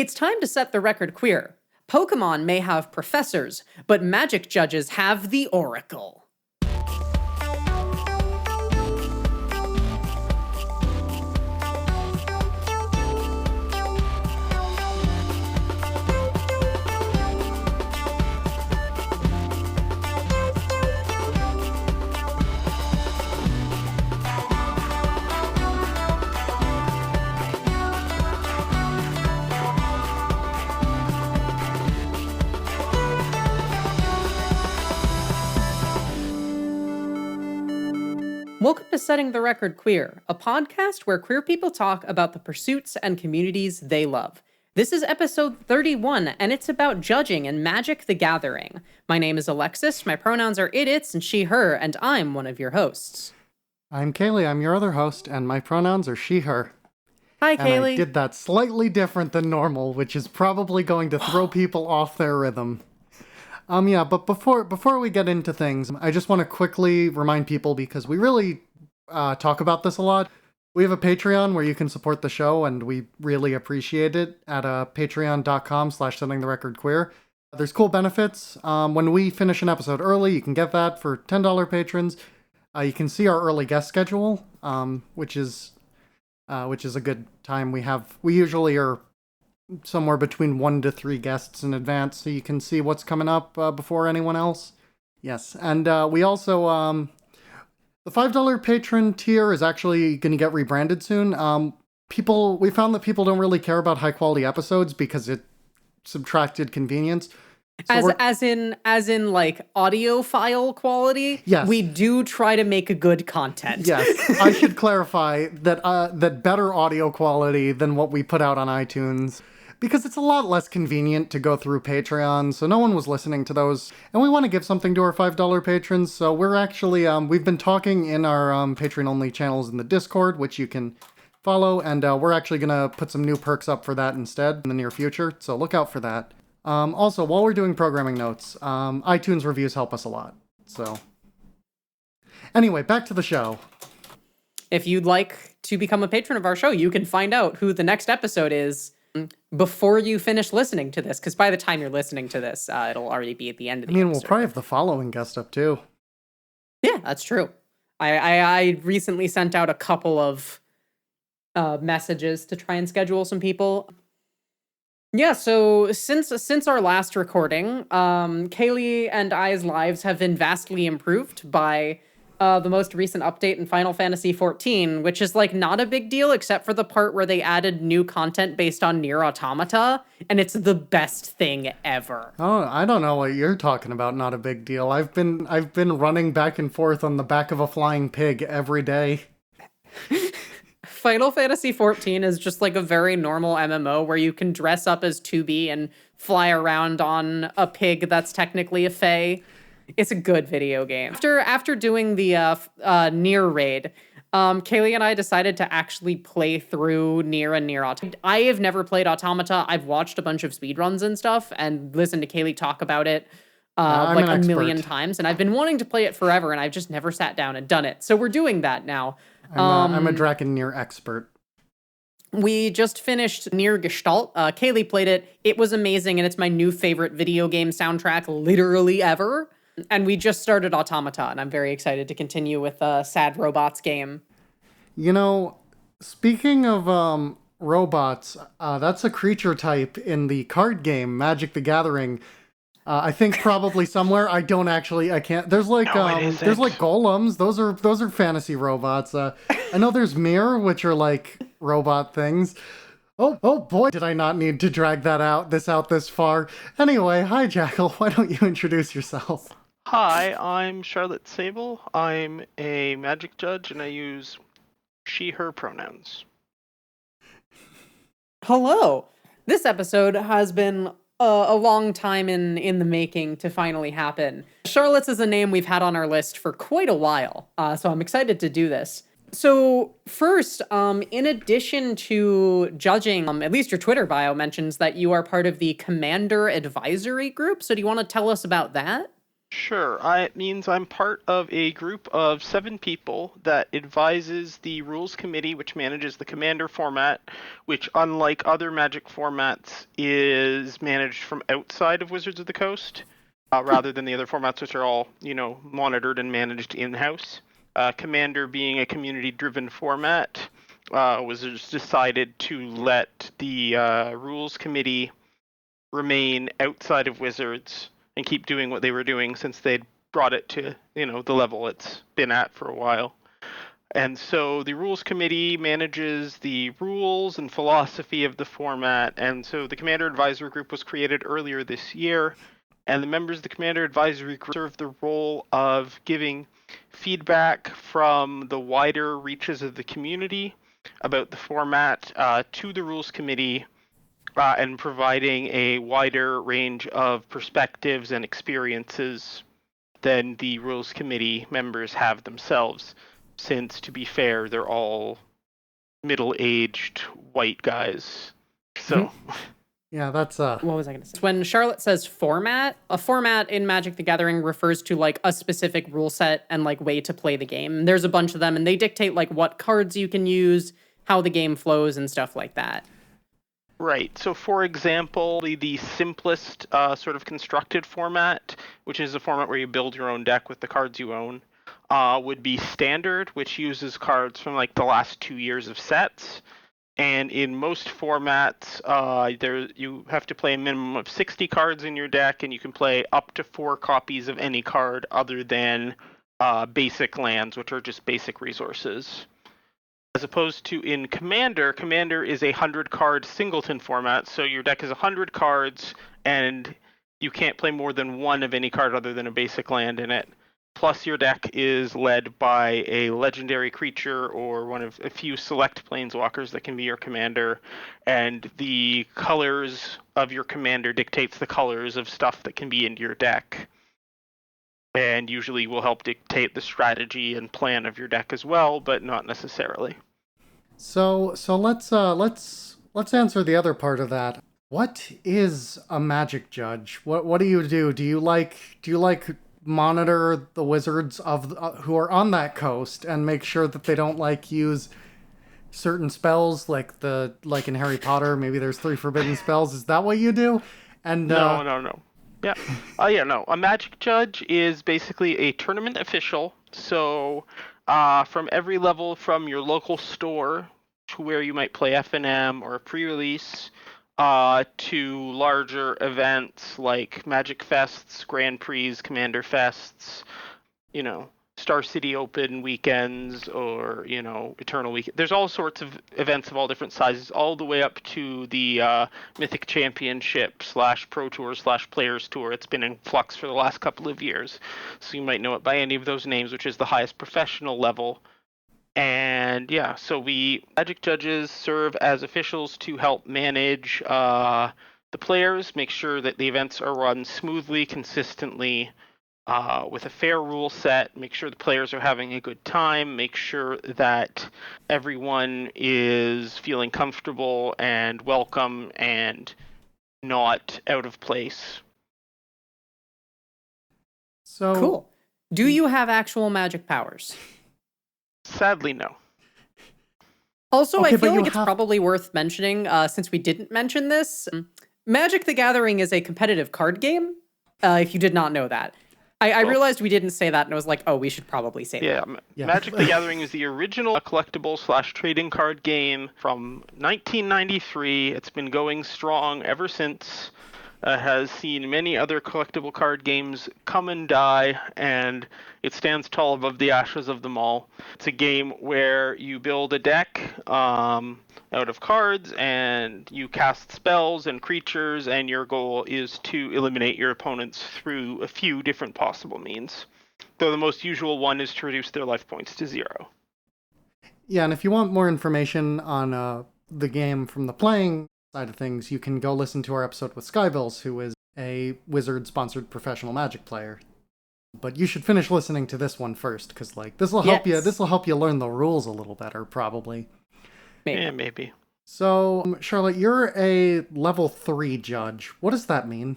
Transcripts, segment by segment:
It's time to set the record queer. Pokemon may have professors, but magic judges have the Oracle. Welcome to Setting the Record Queer, a podcast where queer people talk about the pursuits and communities they love. This is episode 31, and it's about judging in Magic the Gathering. My name is Alexis, my pronouns are it, its, and she, her, and I'm one of your hosts. I'm Kaylee, I'm your other host, and my pronouns are she, her. Hi, Kaylee. And I did that slightly different than normal, which is probably going to throw people off their rhythm. But before we get into things, I just want to quickly remind people, because we really talk about this a lot. We have a Patreon where you can support the show, and we really appreciate it at patreon.com/settingtherecordqueer. There's cool benefits. When we finish an episode early, you can get that for $10 patrons. You can see our early guest schedule, which is a good time. We usually are somewhere between 1 to 3 guests in advance, so you can see what's coming up before anyone else. Yes, and we also, the $5 patron tier is actually going to get rebranded soon. We found that people don't really care about high-quality episodes because it subtracted convenience. So as in like audio file quality, yes. We do try to make good content. Yes, I should clarify that better audio quality than what we put out on iTunes, because it's a lot less convenient to go through Patreon, so no one was listening to those. And we want to give something to our $5 patrons, so we're actually, we've been talking in our Patreon-only channels in the Discord, which you can follow, and we're actually going to put some new perks up for that instead in the near future, so look out for that. Also, while we're doing programming notes, iTunes reviews help us a lot, so. Anyway, back to the show. If you'd like to become a patron of our show, you can find out who the next episode is before you finish listening to this, because by the time you're listening to this, it'll already be at the end of the episode. We'll probably have the following guest up, too. Yeah, that's true. I recently sent out a couple of messages to try and schedule some people. Yeah, so since our last recording, Kaylee and I's lives have been vastly improved by the most recent update in Final Fantasy XIV, which is like not a big deal except for the part where they added new content based on Nier Automata, and it's the best thing ever. Oh, I don't know what you're talking about. Not a big deal. I've been running back and forth on the back of a flying pig every day. Final Fantasy XIV is just like a very normal MMO where you can dress up as 2B and fly around on a pig that's technically a fae. It's a good video game. After doing the Nier raid, Kaylee and I decided to actually play through Nier and Nier Automata. I have never played Automata. I've watched a bunch of speedruns and stuff and listened to Kaylee talk about it like a million times. And I've been wanting to play it forever, and I've just never sat down and done it. So we're doing that now. I'm a Draken Nier expert. We just finished Nier Gestalt. Kaylee played it. It was amazing, and it's my new favorite video game soundtrack literally ever. And we just started Automata, and I'm very excited to continue with Sad Robots game. You know, speaking of robots, that's a creature type in the card game Magic the Gathering. I think probably somewhere. I can't. There's like there's like golems. Those are fantasy robots. I know there's mirror, which are like robot things. Oh boy, did I not need to drag this out this far. Anyway, hi Jackal. Why don't you introduce yourself? Hi, I'm Charlotte Sable. I'm a magic judge, and I use she, her pronouns. Hello. This episode has been a long time in the making to finally happen. Charlotte's is a name we've had on our list for quite a while, so I'm excited to do this. So first, in addition to judging, at least your Twitter bio mentions that you are part of the Commander Advisory Group, so do you want to tell us about that? Sure. It means I'm part of a group of 7 people that advises the rules committee, which manages the commander format, which, unlike other Magic formats, is managed from outside of Wizards of the Coast, rather than the other formats, which are all, monitored and managed in-house. Commander being a community-driven format, Wizards decided to let the rules committee remain outside of Wizards and keep doing what they were doing since they'd brought it to, the level it's been at for a while. And so the rules committee manages the rules and philosophy of the format. And so the Commander Advisory Group was created earlier this year. And the members of the Commander Advisory Group serve the role of giving feedback from the wider reaches of the community about the format to the rules committee, and providing a wider range of perspectives and experiences than the rules committee members have themselves, since, to be fair, they're all middle-aged white guys. So Yeah, that's What was I going to say? When Charlotte says format, a format in Magic the Gathering refers to like a specific rule set and like way to play the game. There's a bunch of them, and they dictate like what cards you can use, how the game flows, and stuff like that. Right. So, for example, the simplest sort of constructed format, which is a format where you build your own deck with the cards you own, would be Standard, which uses cards from like the last 2 years of sets. And in most formats, you have to play a minimum of 60 cards in your deck, and you can play up to 4 copies of any card other than basic lands, which are just basic resources. As opposed to in Commander, Commander is a 100-card singleton format, so your deck is 100 cards, and you can't play more than one of any card other than a basic land in it. Plus, your deck is led by a legendary creature or one of a few select planeswalkers that can be your commander, and the colors of your commander dictates the colors of stuff that can be in your deck, and usually will help dictate the strategy and plan of your deck as well, but not necessarily. So let's answer the other part of that. What is a magic judge? What do you do? Do you like monitor the wizards of who are on that coast and make sure that they don't like use certain spells like in Harry Potter? Maybe there's 3 forbidden spells. Is that what you do? And No. Yeah. No. A magic judge is basically a tournament official. So, from every level, from your local store to where you might play F&M or pre-release, to larger events like Magic Fests, Grand Prix, Commander Fests, Star City Open weekends, or, Eternal Weekend. There's all sorts of events of all different sizes, all the way up to the Mythic Championship / Pro Tour / Players Tour. It's been in flux for the last couple of years. So you might know it by any of those names, which is the highest professional level. And yeah, so Magic judges serve as officials to help manage the players, make sure that the events are run smoothly, consistently, with a fair rule set, make sure the players are having a good time, make sure that everyone is feeling comfortable and welcome and not out of place. so Cool. Do you have actual magic powers? Sadly, no. Also, Okay, I but feel you like it's have- probably worth mentioning, since we didn't mention this, Magic the Gathering is a competitive card game, if you did not know that. I realized we didn't say that, and I was like, oh, we should probably say that. Yeah. Magic the Gathering is the original collectible / trading card game from 1993. It's been going strong ever since. Has seen many other collectible card games come and die, and it stands tall above the ashes of them all. It's a game where you build a deck out of cards, and you cast spells and creatures, and your goal is to eliminate your opponents through a few different possible means. Though the most usual one is to reduce their life points to 0. Yeah, and if you want more information on the game from the playing side of things, you can go listen to our episode with Skybills, who is a Wizard-sponsored professional Magic player. But you should finish listening to this one first, because this will help you. This will help you learn the rules a little better, probably. Maybe. Yeah, maybe. So, Charlotte, you're a level 3 judge. What does that mean?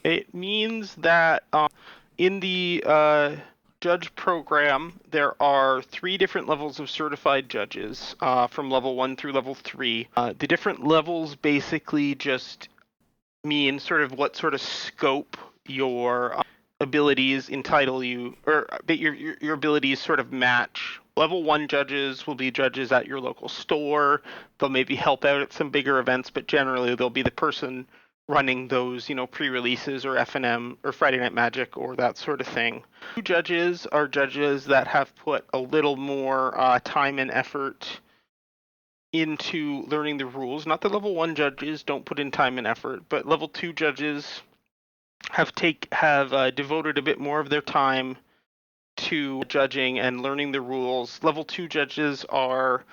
It means that In the judge program, there are 3 different levels of certified judges, from level 1 through level 3. The different levels basically just mean sort of what sort of scope your abilities entitle you, or your abilities sort of match. Level 1 judges will be judges at your local store. They'll maybe help out at some bigger events, but generally they'll be the person running those, pre-releases or F&M or Friday Night Magic or that sort of thing. 2 judges are judges that have put a little more time and effort into learning the rules. Not that level 1 judges don't put in time and effort, but level 2 judges have devoted a bit more of their time to judging and learning the rules. Level 2 judges are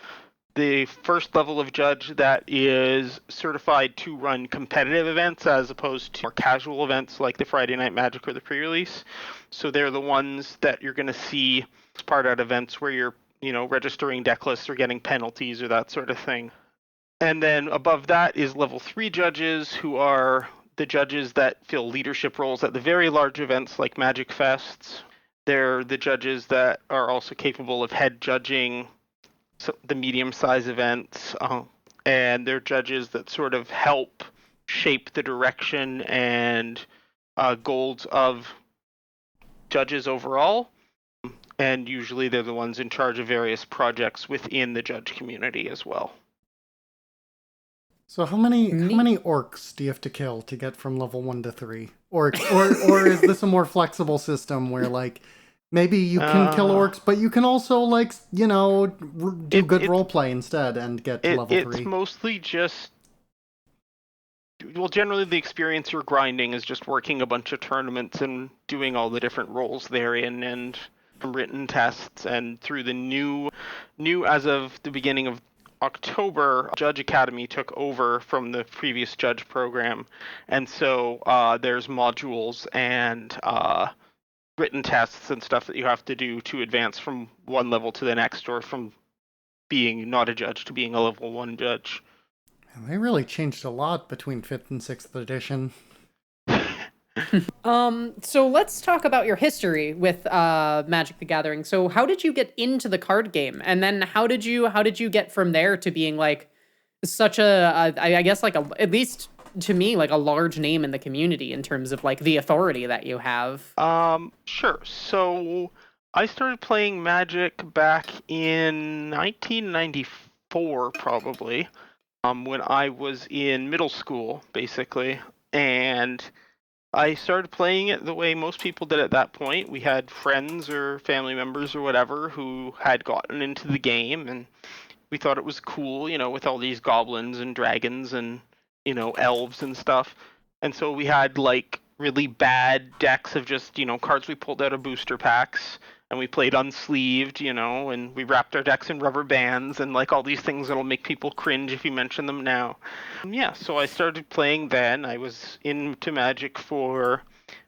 the first level of judge that is certified to run competitive events as opposed to more casual events like the Friday Night Magic or the pre-release. So they're the ones that you're going to see as part at events where you're, registering deck lists or getting penalties or that sort of thing. And then above that is level 3 judges, who are the judges that fill leadership roles at the very large events like Magic Fests. They're the judges that are also capable of head judging the medium-sized events, and they're judges that sort of help shape the direction and goals of judges overall. And usually they're the ones in charge of various projects within the judge community as well. So how many orcs do you have to kill to get from level 1 to 3? Or is this a more flexible system where like maybe you can kill orcs, but you can also do good roleplay instead and get to level 3? It's mostly just, well, generally the experience you're grinding is just working a bunch of tournaments and doing all the different roles therein and written tests. And through the new as of the beginning of October, Judge Academy took over from the previous judge program, and so there's modules and written tests and stuff that you have to do to advance from one level to the next, or from being not a judge to being a level 1 judge. They really changed a lot between 5th and 6th edition. So let's talk about your history with Magic the Gathering. So how did you get into the card game? And then how did you get from there to being like such I guess like at least to me, like a large name in the community in terms of like the authority that you have? Sure. So I started playing Magic back in 1994, probably, when I was in middle school, basically. And I started playing it the way most people did at that point. We had friends or family members or whatever who had gotten into the game, and we thought it was cool, with all these goblins and dragons and, elves and stuff. And so we had like really bad decks of just, cards we pulled out of booster packs, and we played unsleeved, and we wrapped our decks in rubber bands and like all these things that'll make people cringe if you mention them now. Yeah, so I started playing then. I was into Magic for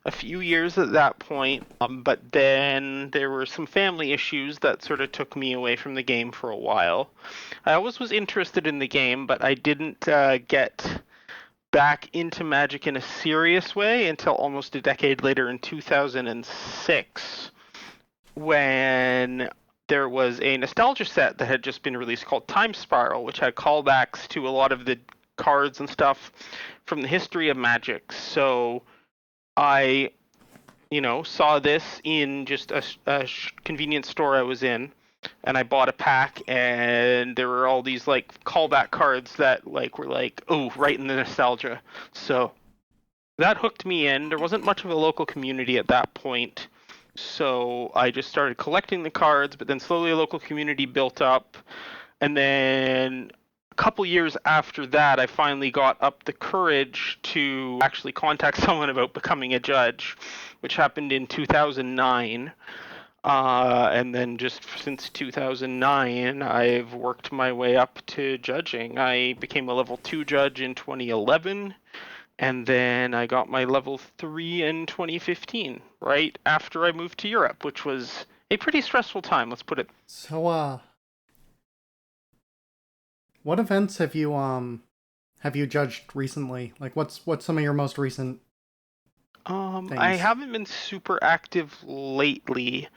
a few years at that point, but then there were some family issues that sort of took me away from the game for a while. I always was interested in the game, but I didn't get back into Magic in a serious way until almost a decade later in 2006, when there was a nostalgia set that had just been released called Time Spiral, which had callbacks to a lot of the cards and stuff from the history of Magic. So I, saw this in just a convenience store I was in, and I bought a pack, and there were all these like callback cards that like were like, oh, right in the nostalgia. So that hooked me in. There wasn't much of a local community at that point, so I just started collecting the cards, but then slowly a local community built up. And then a couple years after that, I finally got up the courage to actually contact someone about becoming a judge, which happened in 2009. And then just since 2009, I've worked my way up to judging. I became a level 2 judge in 2011. And then I got my level 3 in 2015, right after I moved to Europe, which was a pretty stressful time, let's put it. So, what events have you judged recently? Like, what's some of your most recent I things? haven't been super active lately.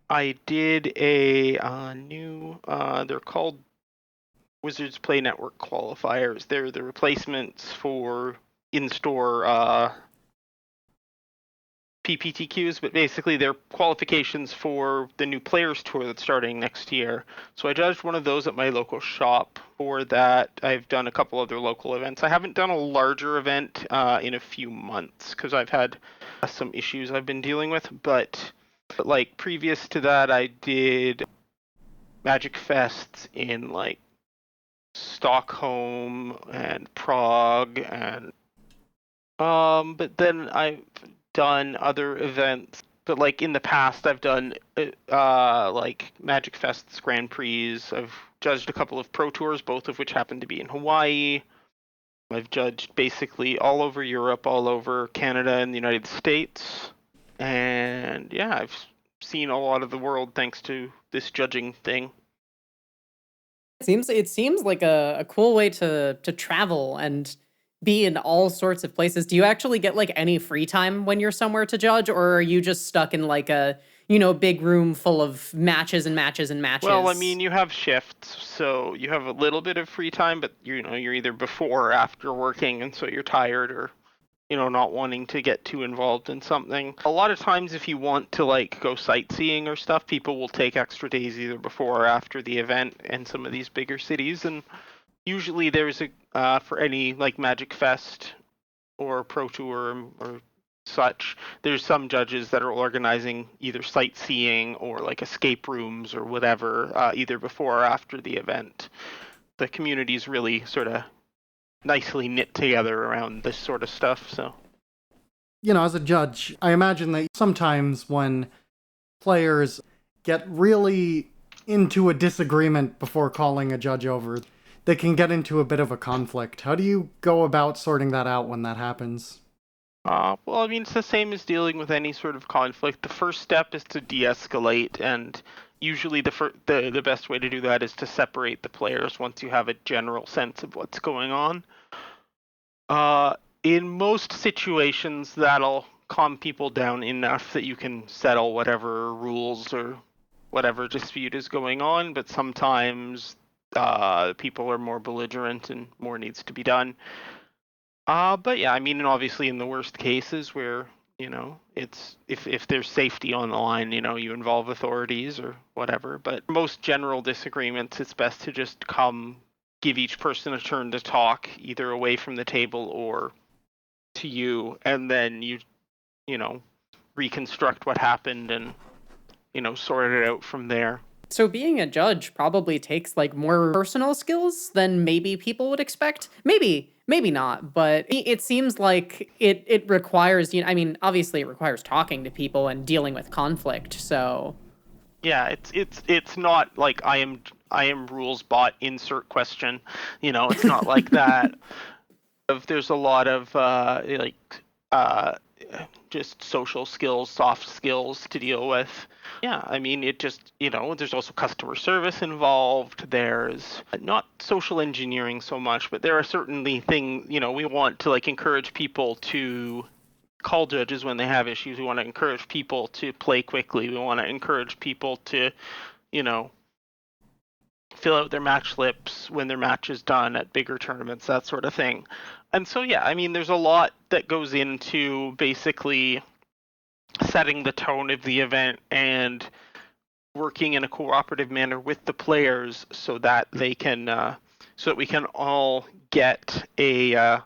I did a new, they're called Wizards Play Network qualifiers. They're the replacements for in-store PPTQs, but basically they're qualifications for the new Players Tour that's starting next year. So I judged one of those at my local shop. For that, I've done a couple other local events. I haven't done a larger event in a few months because I've had some issues I've been dealing with. But like previous to that, I did Magic Fests in like Stockholm and Prague and but then I've done other events. But like in the past, I've done like Magic Fest's Grand Prix. I've judged a couple of Pro Tours, both of which happen to be in Hawaii. I've judged basically all over Europe, all over Canada and the United States. And yeah, I've seen a lot of the world thanks to this judging thing. It seems like a cool way to travel and be in all sorts of places. Do you actually get like any free time when you're somewhere to judge, or are you just stuck in like a, big room full of matches and matches and Well, I matches? mean, you have shifts, so you have a little bit of free time, but you're either before or after working, and so you're tired or not wanting to get too involved in something. A lot of times, if you want to like go sightseeing or stuff, people will take extra days either before or after the event in some of these bigger cities, and usually there's a for any like Magic Fest or Pro Tour or such, there's some judges that are organizing either sightseeing or like escape rooms or whatever, either before or after the event. The community's really sort of nicely knit together around this sort of stuff, so. As a judge, I imagine that sometimes when players get really into a disagreement before calling a judge over, they can get into a bit of a conflict. How do you go about sorting that out when that happens? Well, I mean, it's the same as dealing with any sort of conflict. The first step is to de-escalate, and usually the best way to do that is to separate the players once you have a general sense of what's going on. In most situations, that'll calm people down enough that you can settle whatever rules or whatever dispute is going on, but sometimes people are more belligerent and more needs to be done. But yeah, I mean, and obviously in the worst cases where, it's if there's safety on the line, you involve authorities or whatever. But most general disagreements, it's best to just give each person a turn to talk, either away from the table or to you, and then you know, reconstruct what happened and, sort it out from there. So being a judge probably takes like more personal skills than maybe people would expect. Maybe not, but it seems like it requires, I mean, obviously it requires talking to people and dealing with conflict. So Yeah, it's not like I am rules bot insert question. It's not like that. There's a lot of uh just social skills, soft skills to deal with. Yeah, I mean, it just, there's also customer service involved. There's not social engineering so much, but there are certainly things, we want to like encourage people to call judges when they have issues. We want to encourage people to play quickly. We want to encourage people to, you know, fill out their match slips when their match is done at bigger tournaments, that sort of thing. And so, yeah, I mean, there's a lot that goes into basically setting the tone of the event and working in a cooperative manner with the players so that they can, so that we can all get a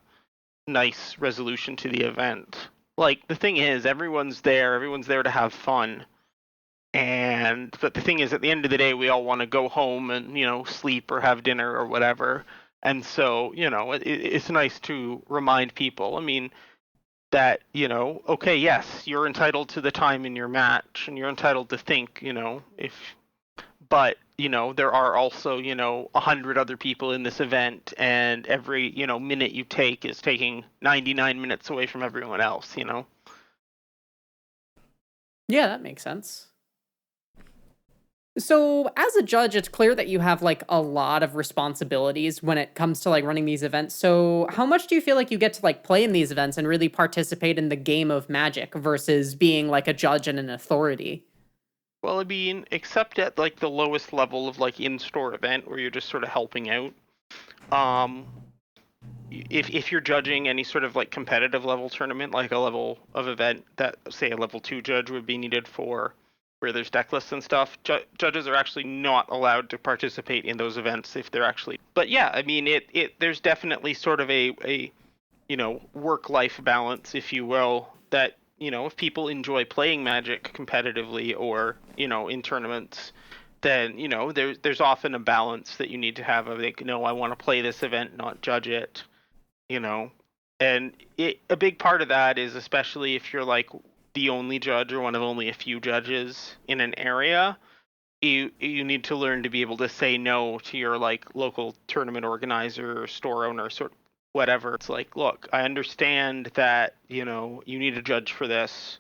nice resolution to the event. Like, the thing is, everyone's there to have fun. But the thing is, at the end of the day, we all want to go home and, sleep or have dinner or whatever. And so, it's nice to remind people. I mean, that, okay, yes, you're entitled to the time in your match and you're entitled to think, but, there are also, 100 other people in this event, and every, minute you take is taking 99 minutes away from everyone else. yeah, that makes sense. So, as a judge, it's clear that you have like a lot of responsibilities when it comes to like running these events. So, how much do you feel like you get to like play in these events and really participate in the game of Magic versus being like a judge and an authority? Well, I mean, except at like the lowest level of like in-store event where you're just sort of helping out. Um, if you're judging any sort of like competitive level tournament, like a level of event that say a level 2 judge would be needed for, where there's deck lists and stuff, judges are actually not allowed to participate in those events if they're actually. But yeah, I mean, there's definitely sort of a work-life balance, if you will, that if people enjoy playing Magic competitively or in tournaments, then there's often a balance that you need to have of like, I want to play this event, not judge it. you know and a big part of that is, especially if you're like the only judge or one of only a few judges in an area, you need to learn to be able to say no to your like local tournament organizer or store owner, sort of whatever. It's like, look, I understand that you need a judge for this,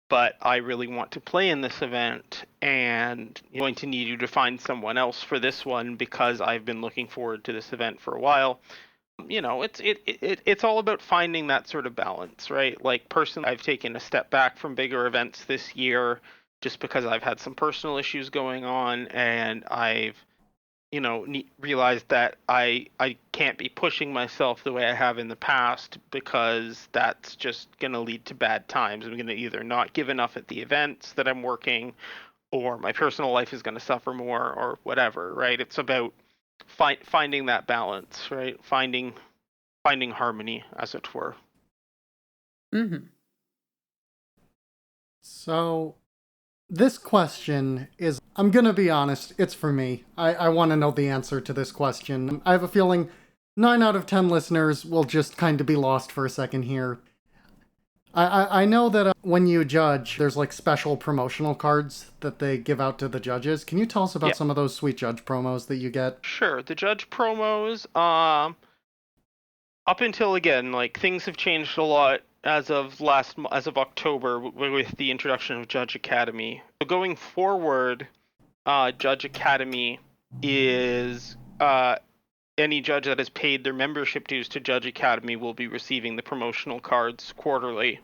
but I really want to play in this event, and I'm going to need you to find someone else for this one because I've been looking forward to this event for a while. It's all about finding that sort of balance, right? Like, personally, I've taken a step back from bigger events this year just because I've had some personal issues going on, and I've realized that I can't be pushing myself the way I have in the past, because that's just going to lead to bad times. I'm going to either not give enough at the events that I'm working, or my personal life is going to suffer more, or whatever, right? It's about finding that balance, right? Finding harmony, as it were. Mm-hmm. So, this question is, I'm gonna be honest, it's for me. I want to know the answer to this question. I have a feeling 9 out of 10 listeners will just kind of be lost for a second here. I know that when you judge, there's like special promotional cards that they give out to the judges. Can you tell us about some of those sweet judge promos that you get? Sure. The judge promos, up until, again, like, things have changed a lot as of October with the introduction of Judge Academy. So going forward, Judge Academy is any judge that has paid their membership dues to Judge Academy will be receiving the promotional cards quarterly.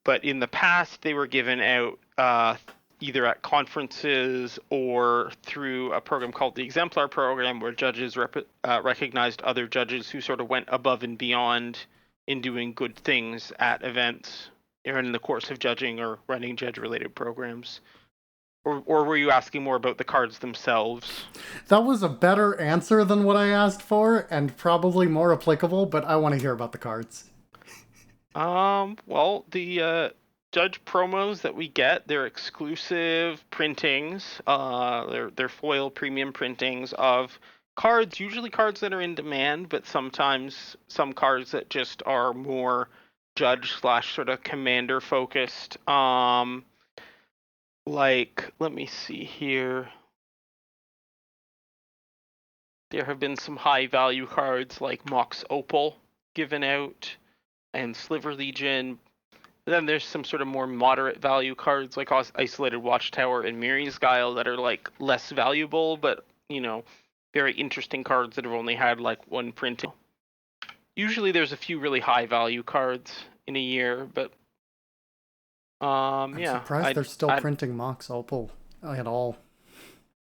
But in the past, they were given out either at conferences or through a program called the Exemplar Program, where judges recognized other judges who sort of went above and beyond in doing good things at events or in the course of judging or running judge-related programs. Or were you asking more about the cards themselves? That was a better answer than what I asked for, and probably more applicable, but I want to hear about the cards. Well, the judge promos that we get, they're exclusive printings. They're foil premium printings of cards, usually cards that are in demand, but sometimes some cards that just are more judge / sort of commander focused. Like, let me see here. There have been some high value cards like Mox Opal given out, and Sliver Legion. Then there's some sort of more moderate value cards like Isolated Watchtower and Miri's Guile that are like less valuable, but very interesting cards that have only had like one printing. Usually there's a few really high value cards in a year, but I'm surprised they're still printing Mox Opal at all.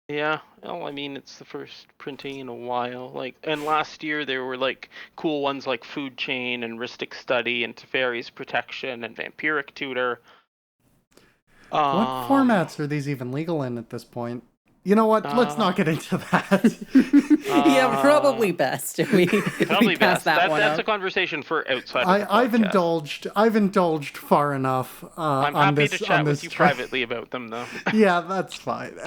Yeah, well, I mean, it's the first printing in a while. Like, and last year there were like cool ones like Food Chain and Rhystic Study and Teferi's Protection and Vampiric Tutor. What formats are these even legal in at this point? You know what? Let's not get into that. Yeah, probably best if we pass that one. That's a conversation for outside. I've indulged far enough. I'm happy to chat with you privately about them, though. Yeah, that's fine.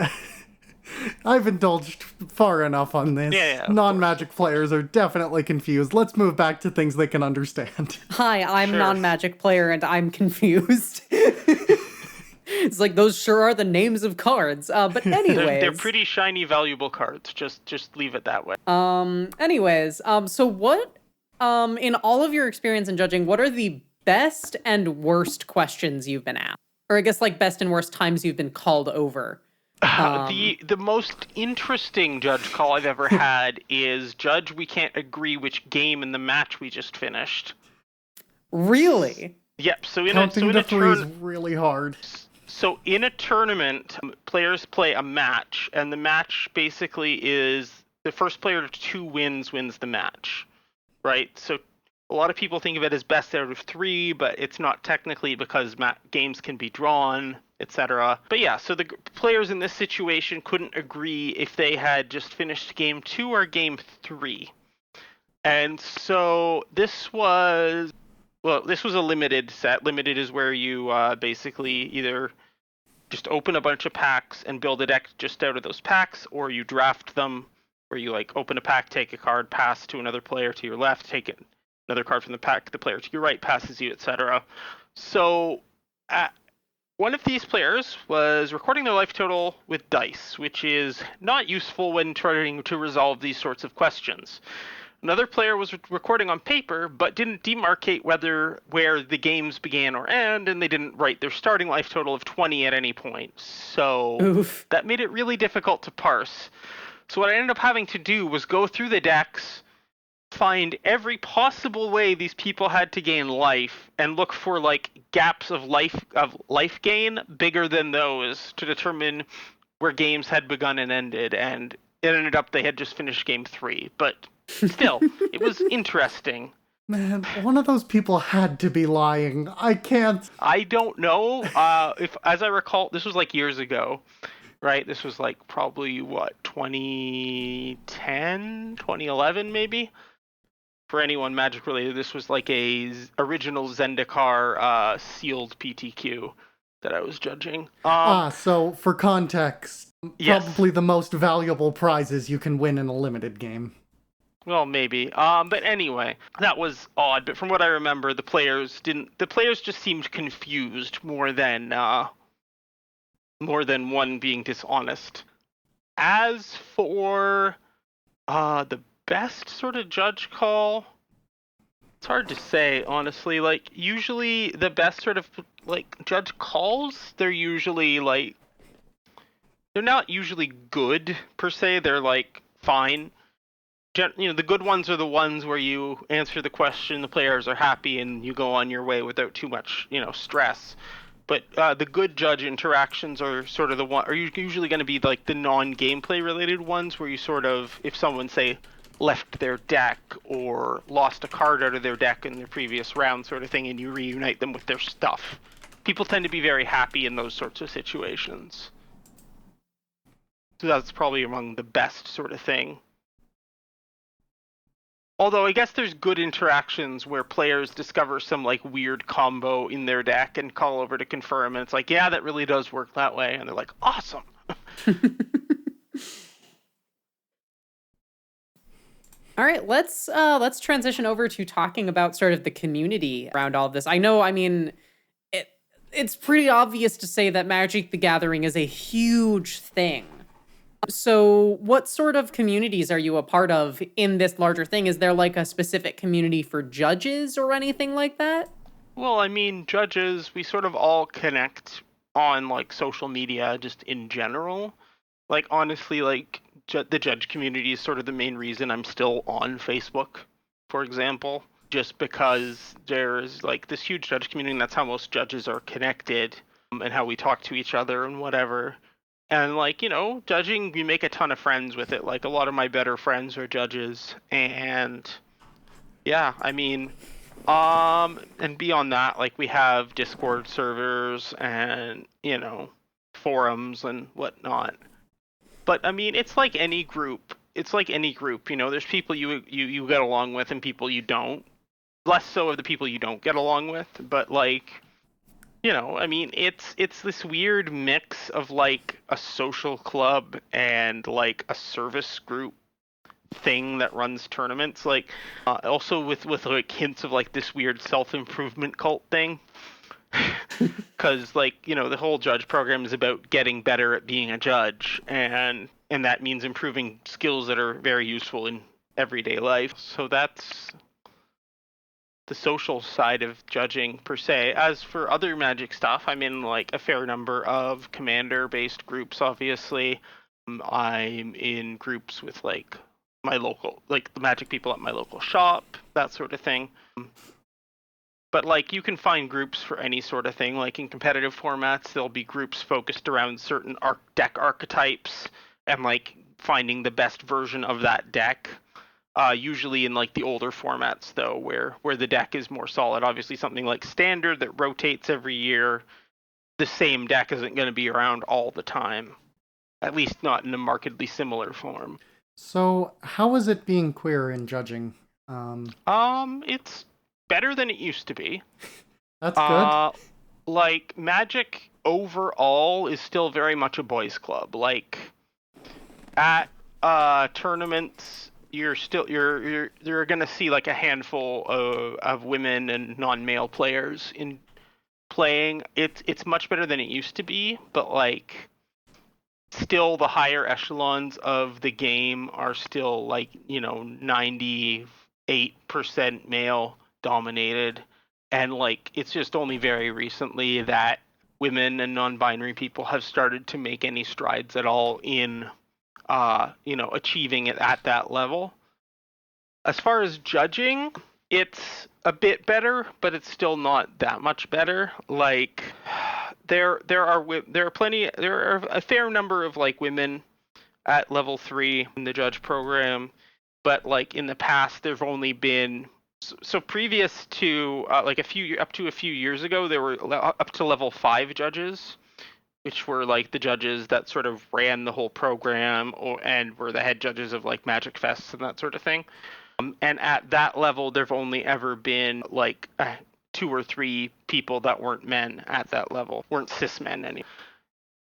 I've indulged far enough on this. Yeah, non-Magic players are definitely confused. Let's move back to things they can understand. Hi, I'm a non-Magic player and I'm confused. It's like, those sure are the names of cards. But anyways, they're pretty shiny, valuable cards. Just leave it that way. So what, in all of your experience in judging, what are the best and worst questions you've been asked? Or I guess like best and worst times you've been called over. The most interesting judge call I've ever had is, Judge, we can't agree which game in the match we just finished. Really? Yep. So Counting to three is really hard. So in a tournament, players play a match, and the match basically is the first player to 2 wins the match, right? So a lot of people think of it as best out of 3, but it's not technically, because games can be drawn, etc. But yeah, so the players in this situation couldn't agree if they had just finished game 2 or game 3. And so this was a limited set. Limited is where you basically either just open a bunch of packs and build a deck just out of those packs, or you draft them, where you like open a pack, take a card, pass to another player to your left, take it, another card from the pack, the player to your right passes you, etc. So one of these players was recording their life total with dice, which is not useful when trying to resolve these sorts of questions. Another player was recording on paper, but didn't demarcate where the games began or end, and they didn't write their starting life total of 20 at any point. So that made it really difficult to parse. So what I ended up having to do was go through the decks, find every possible way these people had to gain life, and look for like gaps of life gain bigger than those to determine where games had begun and ended. And it ended up they had just finished game 3, but still, it was interesting. Man, one of those people had to be lying. I can't. I don't know. If, as I recall, this was like years ago, right? This was like probably 2010, 2011 maybe. For anyone Magic related, this was like a original Zendikar sealed PTQ that I was judging. So for context, yes. Probably the most valuable prizes you can win in a limited game. Well, maybe. But anyway, that was odd. But from what I remember, the players just seemed confused more than one being dishonest. As for the best sort of judge call, it's hard to say, honestly. Like, usually the best sort of like judge calls, they're usually like, they're not usually good per se. They're like fine. The good ones are the ones where you answer the question, the players are happy, and you go on your way without too much, stress. But the good judge interactions are sort of are usually going to be like the non-gameplay related ones, where you sort of, if someone say left their deck or lost a card out of their deck in their previous round, sort of thing, and you reunite them with their stuff. People tend to be very happy in those sorts of situations. So that's probably among the best sort of thing. Although I guess there's good interactions where players discover some like weird combo in their deck and call over to confirm, and it's like, yeah, that really does work that way, and they're like, awesome. All right, let's transition over to talking about sort of the community around all of this. It's pretty obvious to say that Magic the Gathering is a huge thing. So what sort of communities are you a part of in this larger thing? Is there like a specific community for judges or anything like that? Well, judges, we sort of all connect on like social media just in general. Like, honestly, like the judge community is sort of the main reason I'm still on Facebook, for example, just because there's like this huge judge community, and that's how most judges are connected, and how we talk to each other and whatever. And like, judging, you make a ton of friends with it. Like, a lot of my better friends are judges, and yeah, and beyond that, like, we have Discord servers and, forums and whatnot. But it's like any group. There's people you get along with and people you don't. Less so of the people you don't get along with, but like, it's this weird mix of like a social club and like a service group thing that runs tournaments. Like, also with like hints of like this weird self-improvement cult thing. Because like, the whole judge program is about getting better at being a judge, and that means improving skills that are very useful in everyday life. So that's the social side of judging per se. As for other Magic stuff, I'm in like a fair number of commander-based groups. Obviously, I'm in groups with like my local, like the Magic people at my local shop, that sort of thing. But like you can find groups for any sort of thing. Like in competitive formats, there'll be groups focused around certain deck archetypes and like finding the best version of that deck. Usually in like the older formats though, where the deck is more solid. Obviously something like standard that rotates every year, the same deck isn't going to be around all the time. At least not in a markedly similar form. So, how is it being queer in judging? It's better than it used to be. That's good. Like Magic overall is still very much a boys' club. Like at tournaments, you're gonna see like a handful of women and non-male players in playing. It's much better than it used to be, but like still the higher echelons of the game are still like 98% male dominated, and like it's just only very recently that women and non-binary people have started to make any strides at all in achieving it at that level. As far as judging, it's a bit better, but it's still not that much better. Like there are a fair number of like women at level 3 in the judge program, but like in the past there've only been so previous to like up to a few years ago there were up to level 5 judges, which were like the judges that sort of ran the whole program and were the head judges of like Magic Fests and that sort of thing. And at that level, there've only ever been like 2 or 3 people that weren't men at that level, weren't cis men anymore.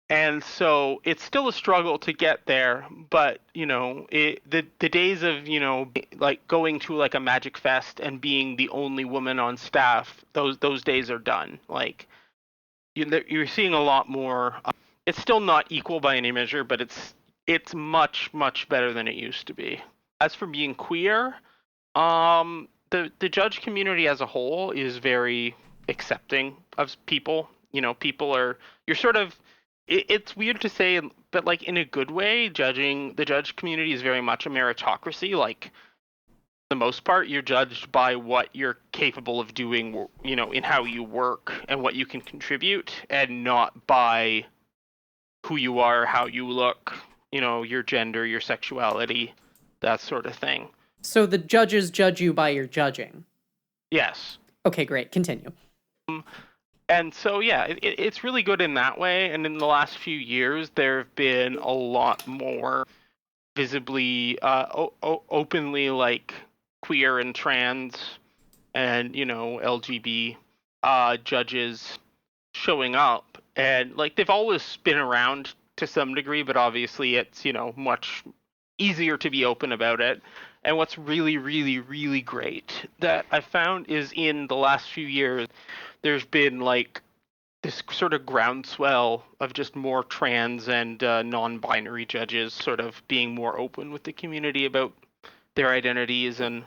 And so it's still a struggle to get there, but the days of like going to like a Magic Fest and being the only woman on staff, those days are done. Like you're seeing a lot more. It's still not equal by any measure, but it's much better than it used to be. As for being queer, the judge community as a whole is very accepting of people. You're sort of. It's weird to say, but like in a good way, the judge community is very much a meritocracy. Like, for the most part, you're judged by what you're capable of doing, in how you work and what you can contribute, and not by who you are, how you look, your gender, your sexuality, that sort of thing. So the judges judge you by your judging? Yes. Okay, great. Continue. And so, yeah, it's really good in that way. And in the last few years, there have been a lot more visibly, openly, like, queer and trans and, LGB judges showing up. And, like, they've always been around to some degree, but obviously it's, much easier to be open about it. And what's really, really, really great that I found is in the last few years, there's been like this sort of groundswell of just more trans and non-binary judges sort of being more open with the community about their identities, and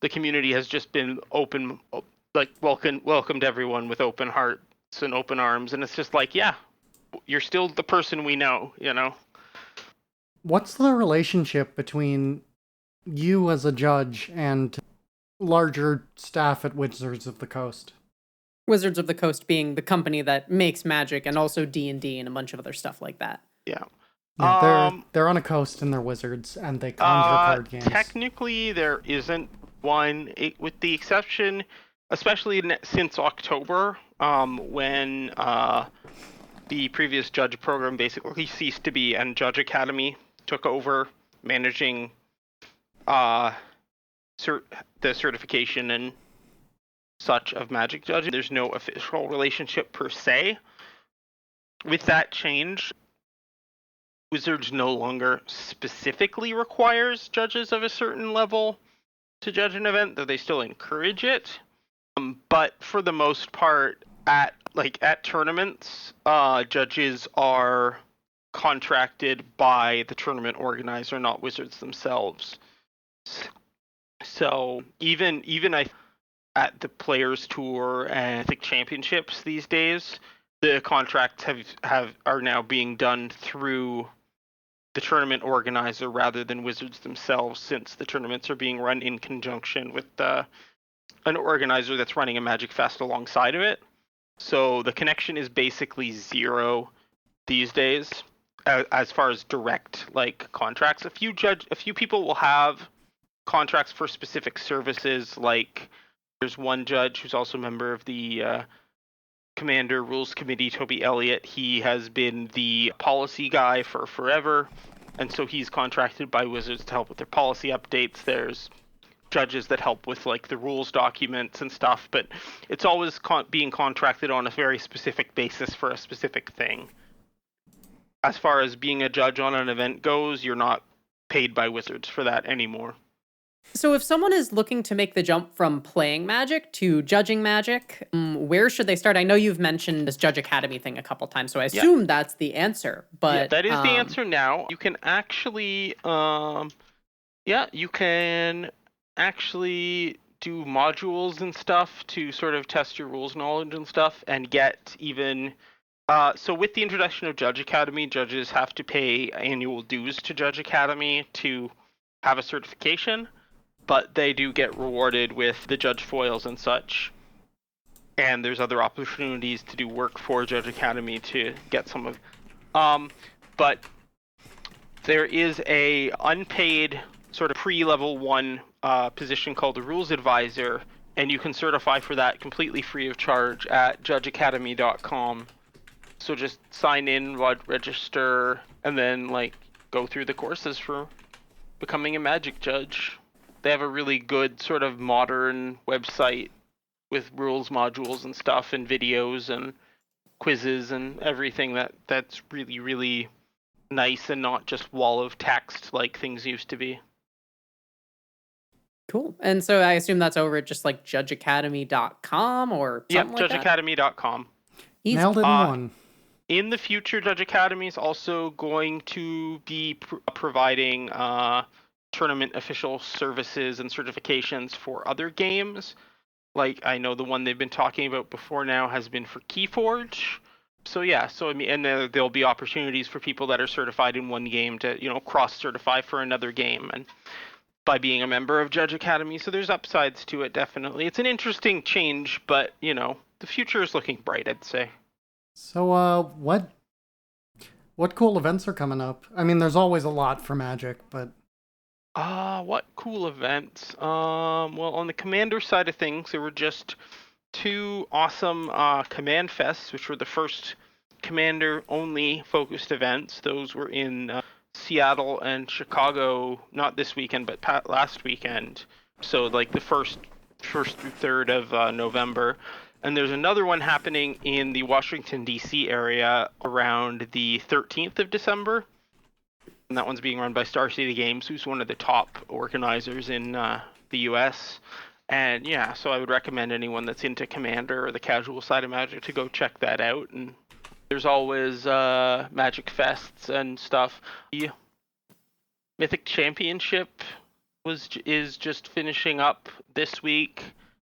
the community has just been open, like welcomed everyone with open hearts and open arms, and it's just like, yeah, you're still the person we know, What's the relationship between you as a judge and larger staff at Wizards of the Coast? Wizards of the Coast being the company that makes Magic and also D&D and a bunch of other stuff like that. Yeah. Yeah, they're on a coast and they're wizards and they conjure card games. Technically, there isn't one, with the exception, especially since October, when the previous judge program basically ceased to be, and Judge Academy took over managing the certification and such of Magic judging. There's no official relationship per se. With that change, Wizards no longer specifically requires judges of a certain level to judge an event, though they still encourage it. But for the most part, at tournaments, judges are contracted by the tournament organizer, not Wizards themselves. So even at the Players Tour and I think championships these days, the contracts are now being done through the tournament organizer rather than Wizards themselves, since the tournaments are being run in conjunction with an organizer that's running a Magic Fest alongside of it. So the connection is basically zero these days as far as direct like contracts. A few people will have contracts for specific services, like there's one judge who's also a member of the Commander Rules Committee, Toby Elliott. He has been the policy guy for forever, and so he's contracted by Wizards to help with their policy updates. There's judges that help with like the rules documents and stuff, but it's always being contracted on a very specific basis for a specific thing. As far as being a judge on an event goes, you're not paid by Wizards for that anymore. So if someone is looking to make the jump from playing Magic to judging Magic, where should they start? I know you've mentioned this Judge Academy thing a couple times, so I assume that's the answer. But that is the answer now. You can actually, you can actually do modules and stuff to sort of test your rules knowledge and stuff, and get even. So with the introduction of Judge Academy, judges have to pay annual dues to Judge Academy to have a certification, but they do get rewarded with the judge foils and such. And there's other opportunities to do work for Judge Academy to get some of. But there is a unpaid sort of pre-level 1 position called the Rules Advisor, and you can certify for that completely free of charge at judgeacademy.com. So just sign in, register, and then like go through the courses for becoming a Magic judge. They have a really good sort of modern website with rules modules and stuff, and videos and quizzes and everything that's really, really nice and not just wall of text like things used to be. Cool. And so I assume that's over at just like judgeacademy.com or something like that? judgeacademy.com. Nailed it in one. In the future, Judge Academy is also going to be providing tournament official services and certifications for other games. Like, I know the one they've been talking about before now has been for Keyforge. So yeah, I mean, and there'll be opportunities for people that are certified in one game to, cross-certify for another game, and by being a member of Judge Academy. So there's upsides to it, definitely. It's an interesting change, but, the future is looking bright, I'd say. So, what cool events are coming up? I mean, there's always a lot for Magic, but... What cool events? Well, on the Commander side of things, there were just 2 awesome Command Fests, which were the first Commander-only focused events. Those were in Seattle and Chicago, not this weekend, but last weekend. So, like, the first through 3rd of November. And there's another one happening in the Washington, D.C. area around the 13th of December. And that one's being run by Star City Games, who's one of the top organizers in the U.S. And yeah, so I would recommend anyone that's into Commander or the casual side of Magic to go check that out. And there's always Magic Fests and stuff. The Mythic Championship is just finishing up this week.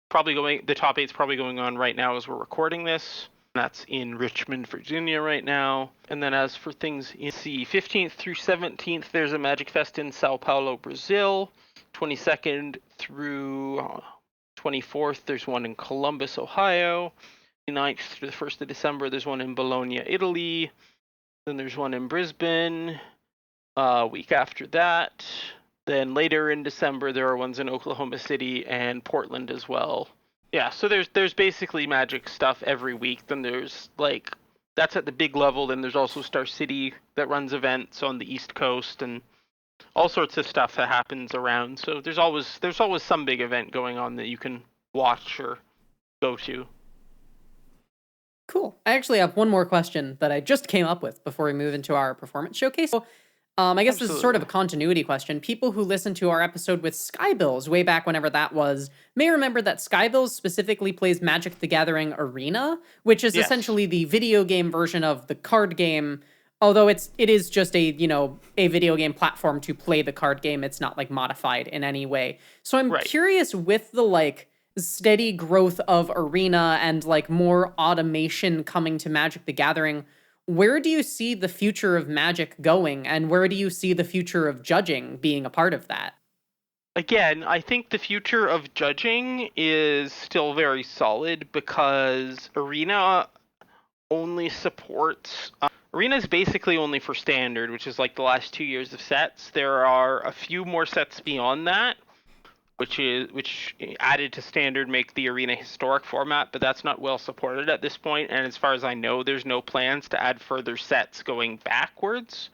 The top 8's probably going on right now as we're recording this. That's in Richmond, Virginia right now. And then as for things in the 15th through 17th, there's a Magic Fest in Sao Paulo, Brazil. 22nd through 24th, there's one in Columbus, Ohio. 29th through the 1st of December, there's one in Bologna, Italy. Then there's one in Brisbane. Week after that. Then later in December, there are ones in Oklahoma City and Portland as well. Yeah, so there's basically Magic stuff every week. Then there's that's at the big level. Then there's also Star City that runs events on the East Coast and all sorts of stuff that happens around. So there's always some big event going on that you can watch or go to. Cool. I actually have one more question that I just came up with before we move into our performance showcase. So, I guess This is sort of a continuity question. People who listened to our episode with Skybills way back whenever that was may remember that Skybills specifically plays Magic the Gathering Arena, which is essentially the video game version of the card game. Although it is just a video game platform to play the card game. It's not modified in any way. So I'm curious with the steady growth of Arena and like more automation coming to Magic the Gathering, where do you see the future of Magic going, and where do you see the future of judging being a part of that? Again, I think the future of judging is still very solid because Arena only supports. Arena is basically only for Standard, which is like the last 2 years of sets. There are a few more sets beyond that, which added to Standard make the Arena historic format, but that's not well supported at this point. And as far as I know, there's no plans to add further sets going backwards.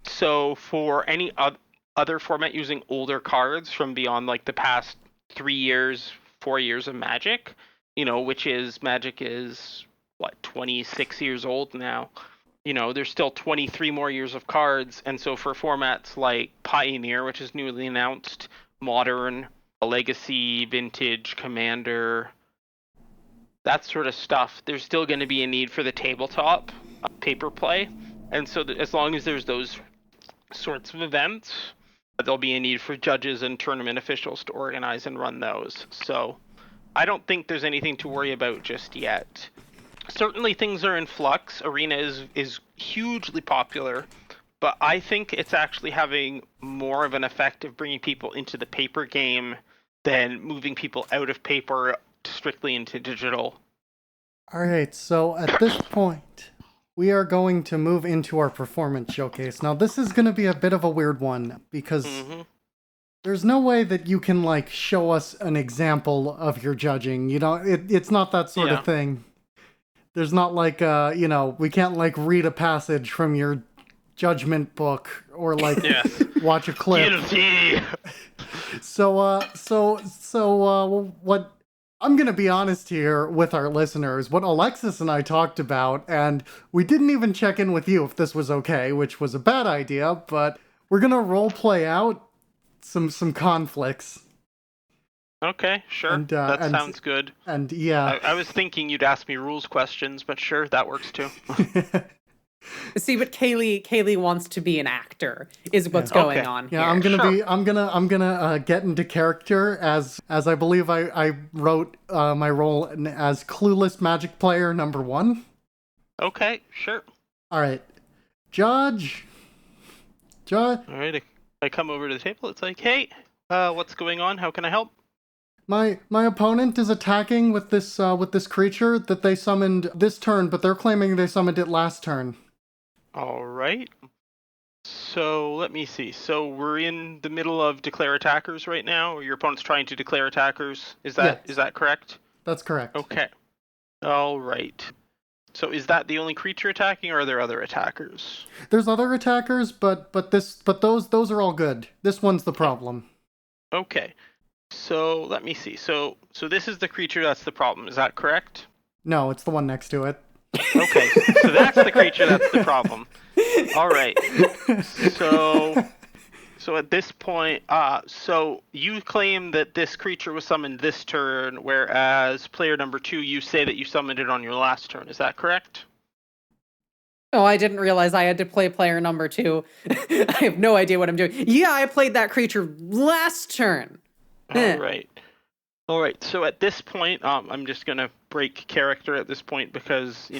So for any other format using older cards from beyond like the past 3 years, 4 years of Magic, which is Magic is what, 26 years old now. There's still 23 more years of cards, and so for formats like Pioneer, which is newly announced, Modern, Legacy, Vintage, Commander, that sort of stuff, there's still going to be a need for the tabletop paper play, and so as long as there's those sorts of events, there'll be a need for judges and tournament officials to organize and run those. So I don't think there's anything to worry about just yet. Certainly things are in flux. Arena is hugely popular, but I think it's actually having more of an effect of bringing people into the paper game than moving people out of paper strictly into digital. All right, so at this point, we are going to move into our performance showcase. Now, this is going to be a bit of a weird one because there's no way that you can like show us an example of your judging. It's not that sort of thing. There's not like, we can't like read a passage from your judgment book or like watch a clip. Guilty. So what I'm going to be honest here with our listeners, what Alexis and I talked about, and we didn't even check in with you if this was okay, which was a bad idea, but we're going to role play out some conflicts. Okay, sure. That sounds good. And yeah. I was thinking you'd ask me rules questions, but sure, that works too. See, but Kaylee wants to be an actor, is what's going on here. Yeah, I'm gonna get into character as I believe I wrote my role as clueless Magic player number 1. Okay, sure. All right, Judge. All right, I come over to the table. It's like, hey, what's going on? How can I help? My opponent is attacking with this creature that they summoned this turn, but they're claiming they summoned it last turn. All right. So let me see. So we're in the middle of declare attackers right now, or your opponent's trying to declare attackers. Is that correct? That's correct. Okay. All right. So is that the only creature attacking, or are there other attackers? There's other attackers, but those are all good. This one's the problem. Okay. So let me see. So this is the creature that's the problem. Is that correct? No, it's the one next to it. Okay. So that's the creature that's the problem. All right. So at this point, so you claim that this creature was summoned this turn, whereas player number 2, you say that you summoned it on your last turn. Is that correct? Oh, I didn't realize I had to play player number 2. I have no idea what I'm doing. Yeah, I played that creature last turn. All right. So at this point, I'm just gonna break character at this point because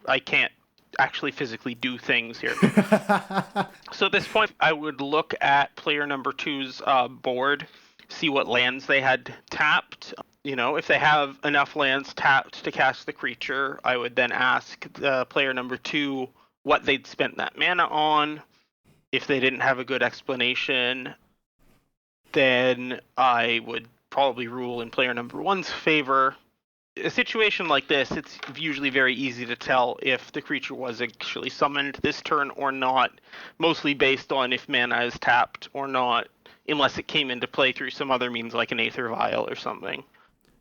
I can't actually physically do things here. So at this point, I would look at player number 2's board, see what lands they had tapped. If they have enough lands tapped to cast the creature, I would then ask the player number 2 what they'd spent that mana on. If they didn't have a good explanation, then I would probably rule in player number 1's favor. A situation like this, it's usually very easy to tell if the creature was actually summoned this turn or not, mostly based on if mana is tapped or not, unless it came into play through some other means like an Aether Vial or something.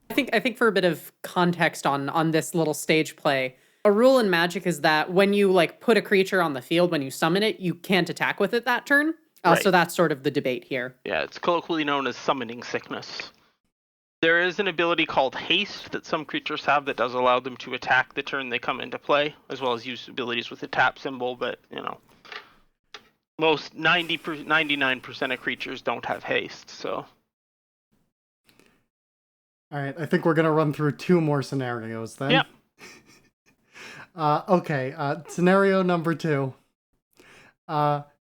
I think for a bit of context on this little stage play, a rule in Magic is that when you put a creature on the field, when you summon it, you can't attack with it that turn. Right. So that's sort of the debate here. Yeah, it's colloquially known as summoning sickness. There is an ability called Haste that some creatures have that does allow them to attack the turn they come into play, as well as use abilities with the tap symbol, but, most 99% of creatures don't have Haste, so... All right, I think we're going to run through 2 more scenarios then. Yep. Okay, scenario number 2.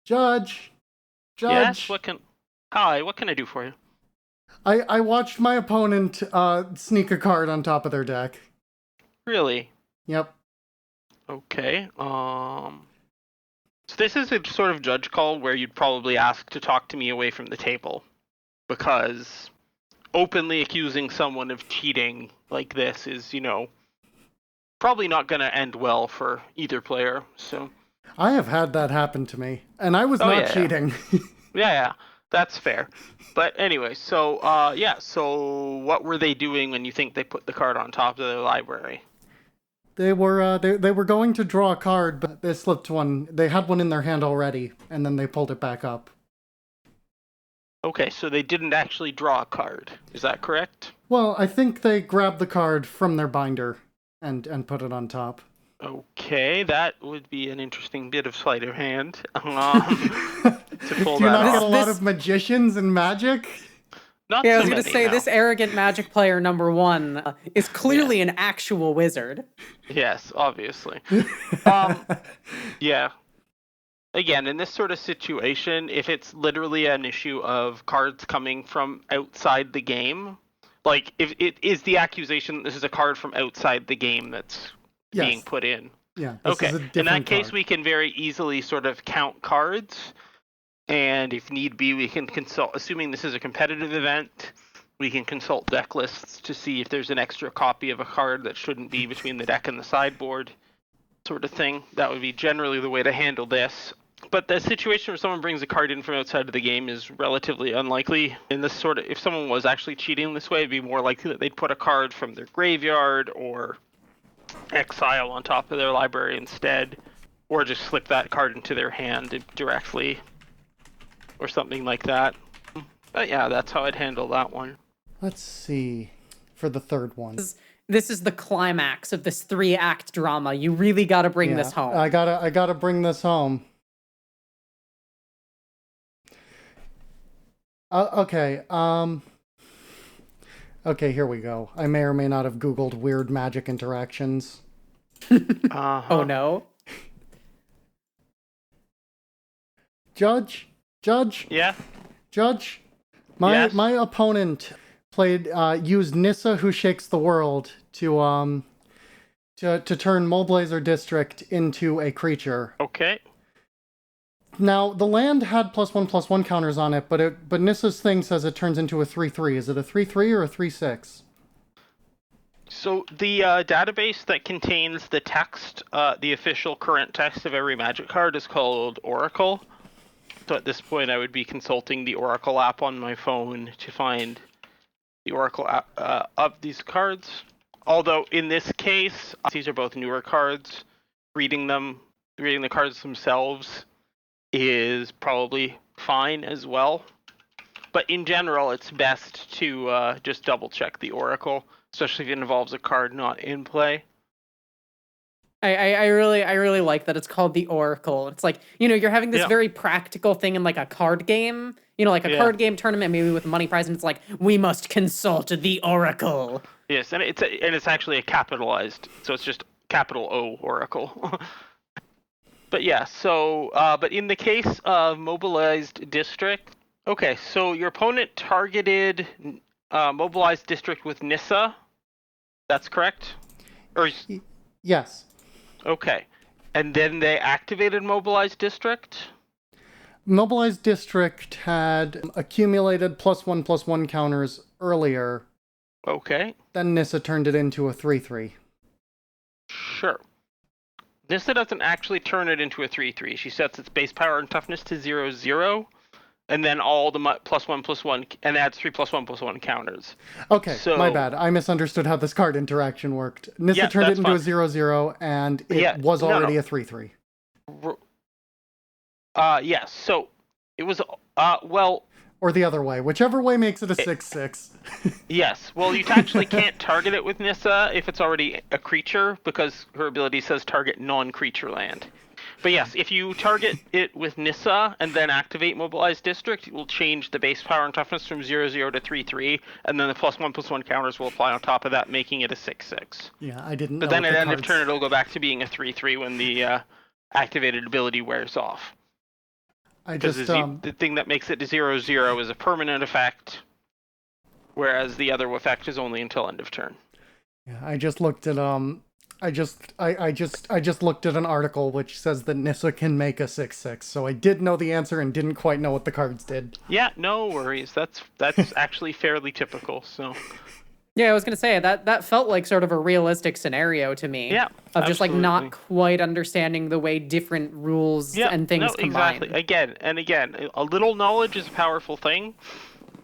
Judge. Yes, Hi, what can I do for you? I watched my opponent sneak a card on top of their deck. Really? Yep. Okay. So this is a sort of judge call where you'd probably ask to talk to me away from the table, because openly accusing someone of cheating like this is, probably not going to end well for either player. So I have had that happen to me, and I was not cheating. Yeah, that's fair. But anyway, so so what were they doing when you think they put the card on top of their library? They were going to draw a card, but they slipped one. They had one in their hand already, and then they pulled it back up. Okay, so they didn't actually draw a card. Is that correct? Well, I think they grabbed the card from their binder and put it on top. Okay, that would be an interesting bit of sleight of hand. To pull Do you that not off. get a lot of magicians in Magic? Not Yeah, I so was going to many, say, no. this arrogant Magic player number 1 is clearly an actual wizard. Yes, obviously. Yeah. Again, in this sort of situation, if it's literally an issue of cards coming from outside the game, like if it is the accusation that this is a card from outside the game that's being put in. Yeah. Okay. In that case, card. we can very easily sort of count cards, and if need be, we can consult. Assuming this is a competitive event, we can consult deck lists to see if there's an extra copy of a card that shouldn't be between the deck and the sideboard, sort of thing. That would be generally the way to handle this. But the situation where someone brings a card in from outside of the game is relatively unlikely. In this sort of, if someone was actually cheating this way, it'd be more likely that they'd put a card from their graveyard or exile on top of their library instead, or just slip that card into their hand directly, or something like that. But yeah, that's how I'd handle that one. Let's see. For the third one. This is the climax of this 3-act drama. You really got to bring this home. I gotta bring this home. Okay, okay, here we go. I may or may not have Googled weird Magic interactions. Oh no. Judge? Yeah? Judge? Yes? My opponent used Nissa Who Shakes the World to turn Mobilizer District into a creature. Okay. Now, the land had +1/+1 counters on it, but Nissa's thing says it turns into a 3/3. Is it a 3/3 or a 3/6? So the database that contains the text, the official current text of every Magic card is called Oracle. So at this point, I would be consulting the Oracle app on my phone to find the Oracle app of these cards. Although in this case, these are both newer cards. Reading the cards themselves is probably fine as well. But in general, it's best to just double check the Oracle, especially if it involves a card not in play. I really like that it's called the Oracle. It's like, you're having this very practical thing in like a card game, like a card game tournament, maybe with a money prize, and it's like, we must consult the Oracle. Yes, and it's actually a capitalized, so it's just capital O Oracle. But yeah, so but in the case of Mobilized District, okay, so your opponent targeted Mobilized District with Nissa. That's correct? Or Yes. Okay. And then they activated Mobilized District? Mobilized District had accumulated +1/+1 counters earlier. Okay. Then Nissa turned it into a 3/3. Sure. Nissa doesn't actually turn it into a 3/3. She sets its base power and toughness to 0/0, and then all the +1/+1, and adds 3 +1/+1 counters. Okay, So, my bad. I misunderstood how this card interaction worked. Nissa turned it into a 0/0, and it was already a 3/3. Yes. So it was well. Or the other way, whichever way makes it a 6/6. Yes. Well, you actually can't target it with Nissa if it's already a creature, because her ability says target non-creature land. But yes, if you target it with Nissa and then activate Mobilized District, it will change the base power and toughness from 0/0 to 3/3, and then the +1/+1 counters will apply on top of that, making it a 6/6. Yeah, I didn't. But know then what at the end of cards... turn, it'll go back to being a 3/3 when the activated ability wears off. Because the thing that makes it 0/0 is a permanent effect, whereas the other effect is only until end of turn. Yeah, I just looked at I just looked at an article which says that Nissa can make a 6/6, so I did know the answer and didn't quite know what the cards did. Yeah, no worries. That's actually fairly typical. So. Yeah, I was gonna say that felt like sort of a realistic scenario to me. Yeah, of just like not quite understanding the way different rules and things combine. Exactly. Again, a little knowledge is a powerful thing.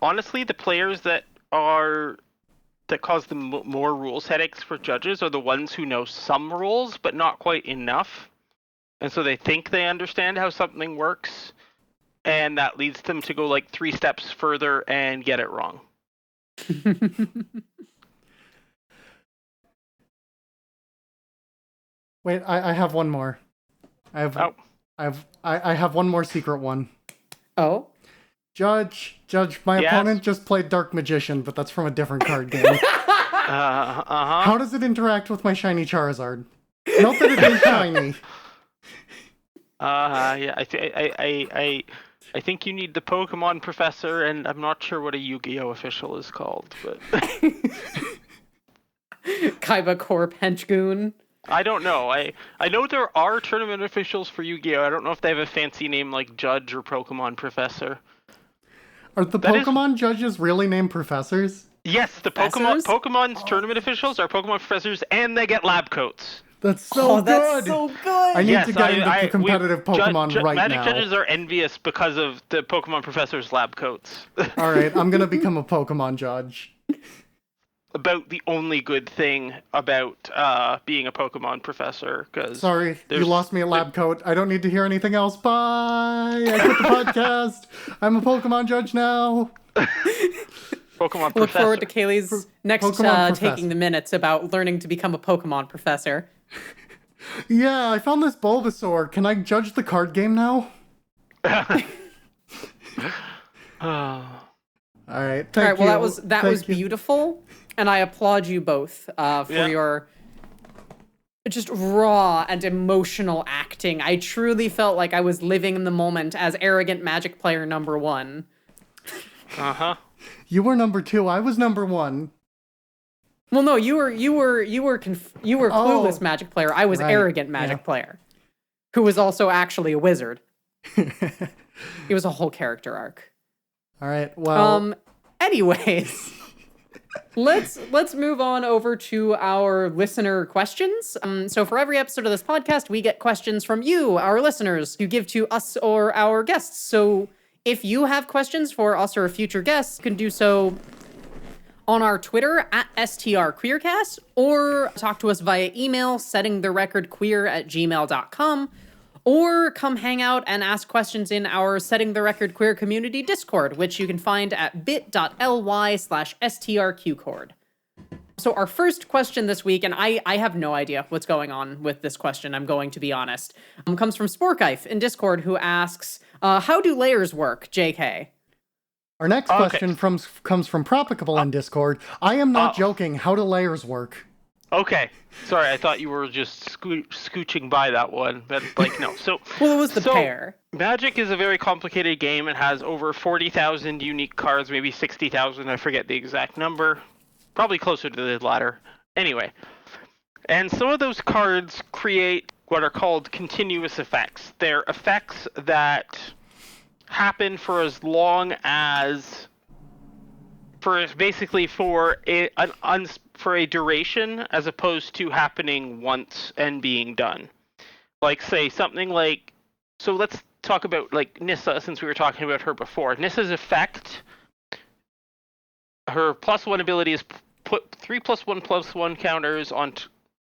Honestly, the players that cause the more rules headaches for judges are the ones who know some rules but not quite enough, and so they think they understand how something works, and that leads them to go like 3 steps further and get it wrong. Wait, I have one more. I have one more secret one. Oh? Judge, my opponent just played Dark Magician, but that's from a different card game. How does it interact with my shiny Charizard? Note that it is shiny. Yeah, I think you need the Pokemon Professor, and I'm not sure what a Yu-Gi-Oh official is called, but Kaiba Corp Henchgoon. I don't know. I know there are tournament officials for Yu-Gi-Oh. I don't know if they have a fancy name like Judge or Pokemon Professor. Are the Pokemon judges really named professors? Yes, the Pokemon's tournament officials are Pokemon professors, and they get lab coats. That's so good. That's so good. I need to get into competitive Pokemon right Magic now. judges are envious because of the Pokemon professors' lab coats. All right, I'm gonna become a Pokemon judge. About the only good thing about being a Pokemon professor, because sorry, you lost me a lab coat. I don't need to hear anything else. Bye. I quit the podcast. I'm a Pokemon judge now. Pokemon Look forward to Kaylee's next taking the minutes about learning to become a Pokemon professor. Yeah, I found this Bulbasaur. Can I judge the card game now? All right. Thank you. Well, that was beautiful. And I applaud you both for your just raw and emotional acting. I truly felt like I was living in the moment as arrogant Magic player number 1. Uh-huh. You were number 2. I was number 1. Well, no, you were clueless Magic player. I was arrogant Magic player, who was also actually a wizard. It was a whole character arc. All right. Well. Anyways. Let's move on over to our listener questions. So for every episode of this podcast, we get questions from you, our listeners, to give to us or our guests. So if you have questions for us or future guests, you can do so on our Twitter at STRQueercast, or talk to us via email, settingtherecordqueer@gmail.com, or come hang out and ask questions in our Setting the Record Queer community Discord, which you can find at bit.ly/STRQcord. So our first question this week, and I have no idea what's going on with this question, I'm going to be honest, comes from Sporkife in Discord, who asks, how do layers work, JK? Our next question comes from Propicable in Discord. I am not joking. How do layers work? Okay. Sorry, I thought you were just scooching by that one, but no. So well, it was the pair. Magic is a very complicated game. It has over 40,000 unique cards, maybe 60,000. I forget the exact number. Probably closer to the latter. Anyway, and some of those cards create what are called continuous effects. They're effects that happen for as long as, for a duration, as opposed to happening once and being done. Like, say, something like, so let's talk about, like, Nissa, since we were talking about her before. Nissa's effect, her +1 ability is put 3+1/+1 counters on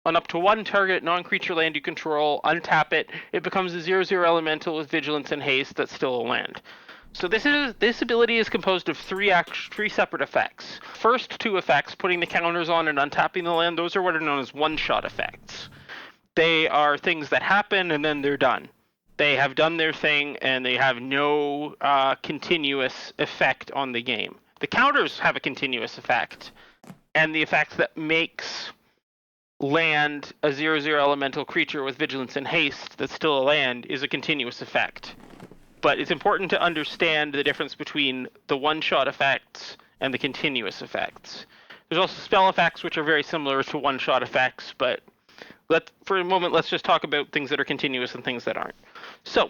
up to one target non-creature land you control, untap it, it becomes a 0/0 elemental with vigilance and haste that's still a land. So this ability is composed of three separate effects. First 2 effects, putting the counters on and untapping the land, those are what are known as one-shot effects. They are things that happen and then they're done. They have done their thing, and they have no continuous effect on the game. The counters have a continuous effect, and the effect that makes land a 0/0 elemental creature with vigilance and haste that's still a land is a continuous effect. But it's important to understand the difference between the one-shot effects and the continuous effects. There's also spell effects, which are very similar to one-shot effects, but for a moment, let's just talk about things that are continuous and things that aren't. So,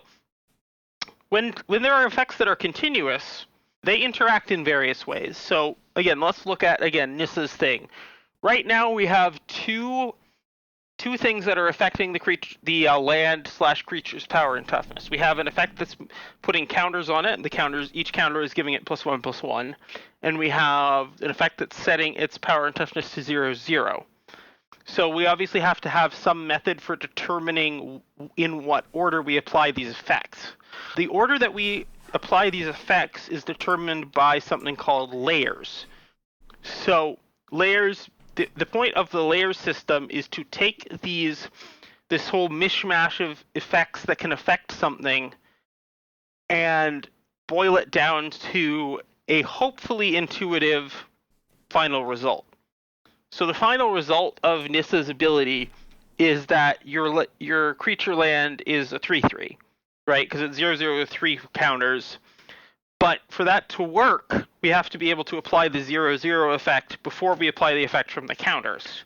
when there are effects that are continuous, they interact in various ways. So, again, let's look at, Nissa's thing. Right now, we have two things that are affecting the land/creature's power and toughness. We have an effect that's putting counters on it, and each counter is giving it +1/+1. And we have an effect that's setting its power and toughness to 0/0. So we obviously have to have some method for determining in what order we apply these effects. The order that we apply these effects is determined by something called layers. So layers, the point of the layer system is to take this whole mishmash of effects that can affect something and boil it down to a hopefully intuitive final result. So the final result of Nissa's ability is that your creature land is a 3/3, right? Because it's 0/0 with 3 counters. But for that to work, we have to be able to apply the 0/0 effect before we apply the effect from the counters.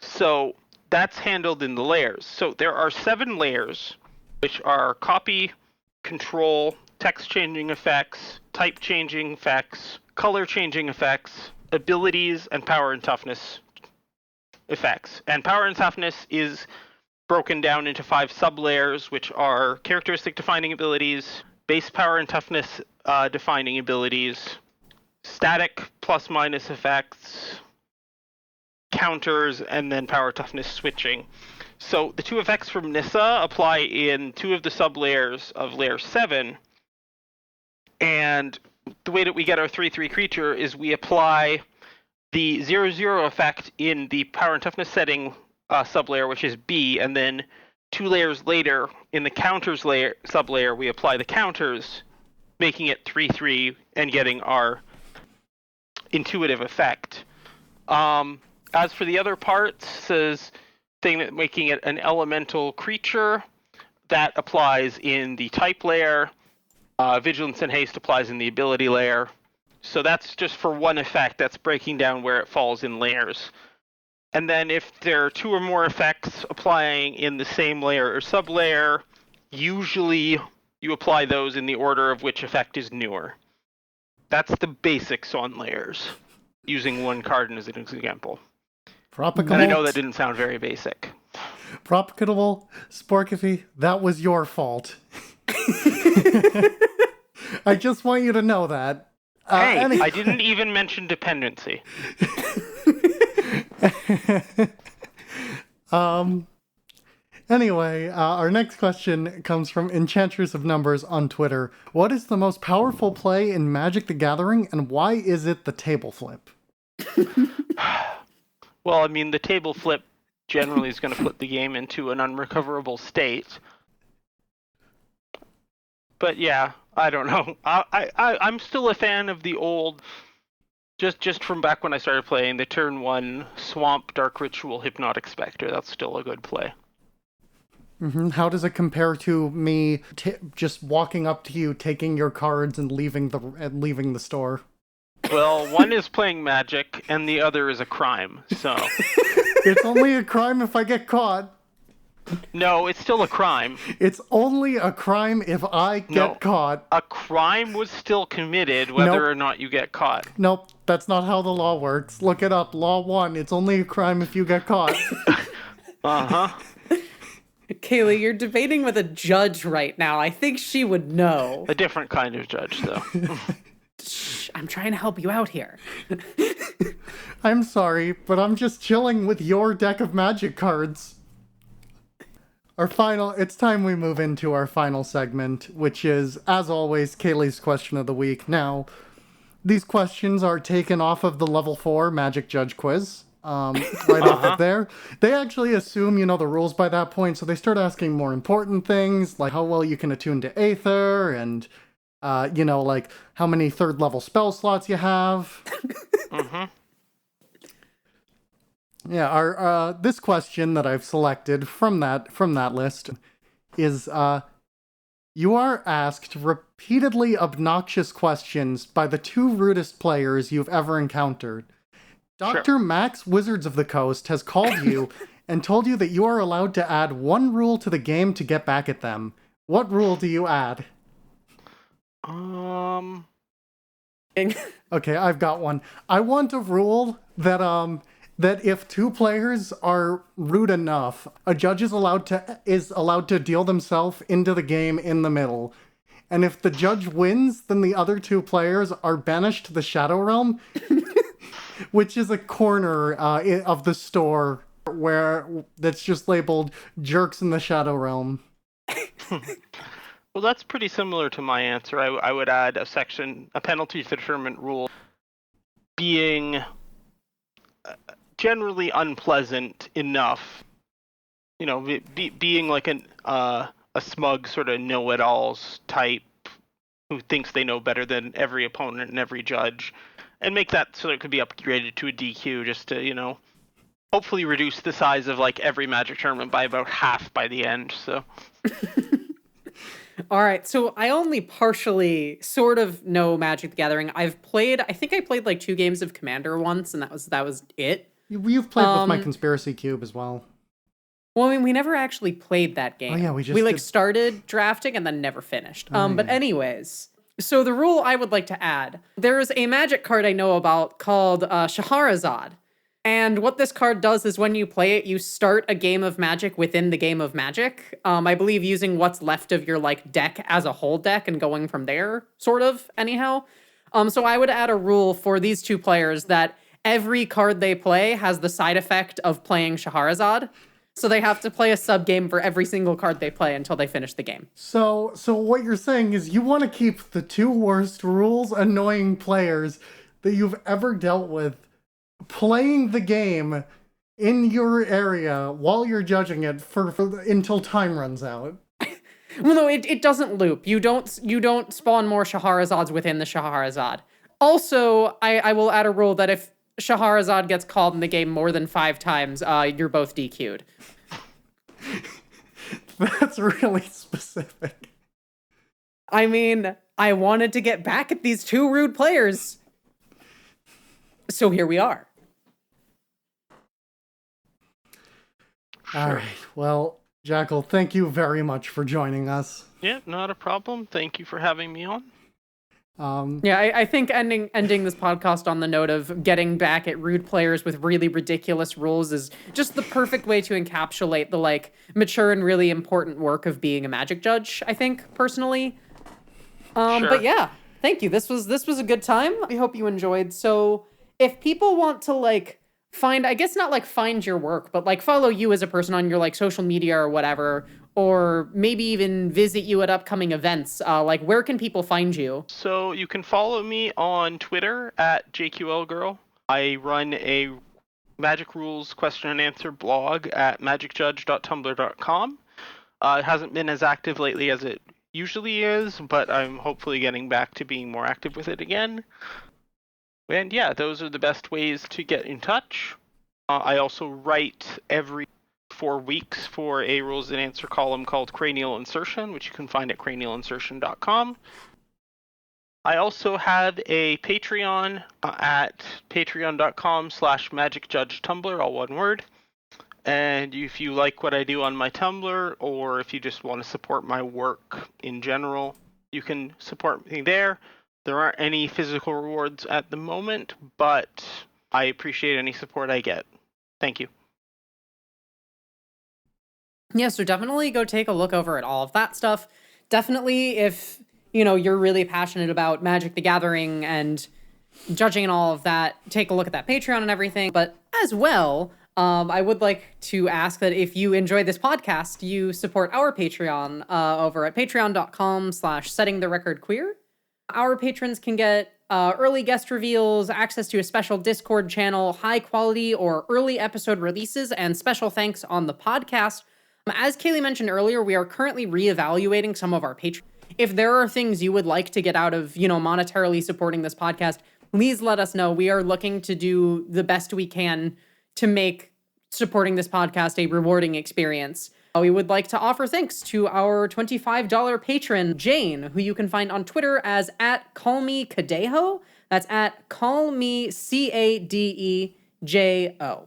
So that's handled in the layers. So there are 7 layers, which are copy, control, text changing effects, type changing effects, color changing effects, abilities, and power and toughness effects. And power and toughness is broken down into 5 sub-layers, which are characteristic defining abilities, base power and toughness defining abilities, static plus-minus effects, counters, and then power toughness switching. So the 2 effects from Nissa apply in 2 of the sub-layers of layer 7, and the way that we get our 3/3 creature is we apply the 0/0 effect in the power and toughness setting sublayer, which is B, and then 2 layers later in the counters sublayer, we apply the counters, making it 3/3 and getting our intuitive effect. As for the other parts, says thing that making it an elemental creature, that applies in the type layer. Vigilance and haste applies in the ability layer. So that's just for one effect. That's breaking down where it falls in layers. And then if there are 2 or more effects applying in the same layer or sublayer, usually you apply those in the order of which effect is newer. That's the basics on layers, using one card as an example. And I know that didn't sound very basic. Propagable, Sporkify, that was your fault. I just want you to know that. Hey, I didn't even mention dependency. Anyway, our next question comes from Enchantress of Numbers on Twitter. What is the most powerful play in Magic the Gathering, and why is it the table flip? Well, I mean, the table flip generally is going to flip the game into an unrecoverable state. But yeah, I don't know. I'm still a fan of the old, just from back when I started playing, the turn 1 Swamp, Dark Ritual, Hypnotic Spectre. That's still a good play. Mm-hmm. How does it compare to me just walking up to you, taking your cards, and leaving the store? Well, one is playing Magic, and the other is a crime, so... It's only a crime if I get caught. No, it's still a crime. It's only a crime if I get caught. A crime was still committed whether or not you get caught. Nope, that's not how the law works. Look it up. Law 1, it's only a crime if you get caught. Uh-huh. Kaylee, you're debating with a judge right now. I think she would know. A different kind of judge, though. Shh, I'm trying to help you out here. I'm sorry, but I'm just chilling with your deck of Magic cards. It's time we move into our final segment, which is, as always, Kaylee's question of the week. Now, these questions are taken off of the level 4 Magic Judge quiz. right off there. They actually assume you know the rules by that point, so they start asking more important things, like how well you can attune to Aether, and, like how many third-level spell slots you have. Yeah, our this question that I've selected from that list is you are asked repeatedly obnoxious questions by the two rudest players you've ever encountered. Dr. Max Wizards of the Coast has called you and told you that you are allowed to add one rule to the game to get back at them. What rule do you add? Okay, I've got one. I want a rule that that if two players are rude enough, a judge is allowed to deal themselves into the game in the middle. And if the judge wins, then the other two players are banished to the Shadow Realm, which is a corner of the store that's just labeled jerks in the Shadow Realm. Well, that's pretty similar to my answer. I would add a penalty determinant rule being generally unpleasant enough, being like a smug sort of know-it-alls type who thinks they know better than every opponent and every judge, and make that so it could be upgraded to a DQ just to, hopefully reduce the size of like every Magic tournament by about half by the end. So. All right, so I only partially sort of know Magic the Gathering. I think I played like 2 games of Commander once, and that was it. You've played with my Conspiracy Cube as well. Well, I mean, we never actually played that game. Oh yeah, we started drafting and then never finished. But anyways, so the rule I would like to add, there is a Magic card I know about called Shahrazad. And what this card does is when you play it, you start a game of Magic within the game of Magic. I believe using what's left of your like deck as a whole deck and going from there, sort of, anyhow. So I would add a rule for these two players that every card they play has the side effect of playing Shahrazad. So they have to play a sub-game for every single card they play until they finish the game. So what you're saying is you want to keep the two worst rules annoying players that you've ever dealt with playing the game in your area while you're judging it for until time runs out. Well, no, it doesn't loop. You don't spawn more Shahrazads within the Shahrazad. Also, I will add a rule that if Shahrazad gets called in the game more than 5 times, you're both DQ'd. That's really specific. I mean, I wanted to get back at these two rude players. So here we are. All right. Well, Jackal, thank you very much for joining us. Yeah, not a problem. Thank you for having me on. I think ending this podcast on the note of getting back at rude players with really ridiculous rules is just the perfect way to encapsulate the like mature and really important work of being a Magic judge, I think, personally. Sure. But yeah, thank you. This was a good time. I hope you enjoyed. So if people want to like find, I guess not like find your work, but like follow you as a person on your like social media or whatever, or maybe even visit you at upcoming events, like where can people find you? So you can follow me on Twitter at JQLGirl. I run a Magic Rules question and answer blog at magicjudge.tumblr.com. It hasn't been as active lately as it usually is, but I'm hopefully getting back to being more active with it again. And yeah, those are the best ways to get in touch. I also write every 4 weeks for a rules and answer column called Cranial Insertion, which you can find at cranialinsertion.com. I also have a Patreon at patreon.com/magicjudgetumblr, all one word. And if you like what I do on my Tumblr, or if you just want to support my work in general, you can support me there. There aren't any physical rewards at the moment, but I appreciate any support I get. Thank you. Yeah, so definitely go take a look over at all of that stuff. Definitely, if you're really passionate about Magic the Gathering and judging and all of that, take a look at that Patreon and everything. But as well, I would like to ask that if you enjoy this podcast, you support our Patreon over at patreon.com/settingtherecordqueer. Our patrons can get early guest reveals, access to a special Discord channel, high quality or early episode releases, and special thanks on the podcast. As Kaylee mentioned earlier, we are currently reevaluating some of our Patreon. If there are things you would like to get out of, monetarily supporting this podcast, please let us know. We are looking to do the best we can to make supporting this podcast a rewarding experience. We would like to offer thanks to our $25 patron, Jane, who you can find on Twitter as @CallMeCadejo. That's @CallMeCadejo.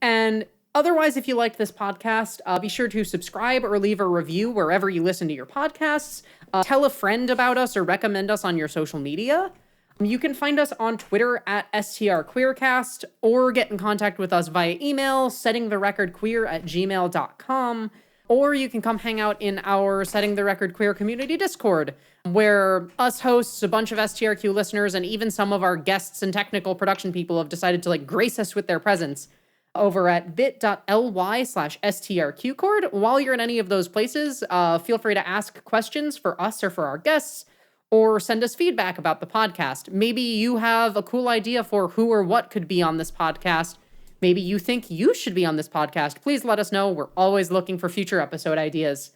And otherwise, if you liked this podcast, be sure to subscribe or leave a review wherever you listen to your podcasts. Tell a friend about us or recommend us on your social media. You can find us on Twitter at STRQueercast or get in contact with us via email, settingtherecordqueer@gmail.com. Or you can come hang out in our Setting the Record Queer community Discord, where us hosts, a bunch of STRQ listeners, and even some of our guests and technical production people have decided to grace us with their presence over at bit.ly/STRQcord. While you're in any of those places, feel free to ask questions for us or for our guests, or send us feedback about the podcast. Maybe you have a cool idea for who or what could be on this podcast. Maybe you think you should be on this podcast. Please let us know. We're always looking for future episode ideas.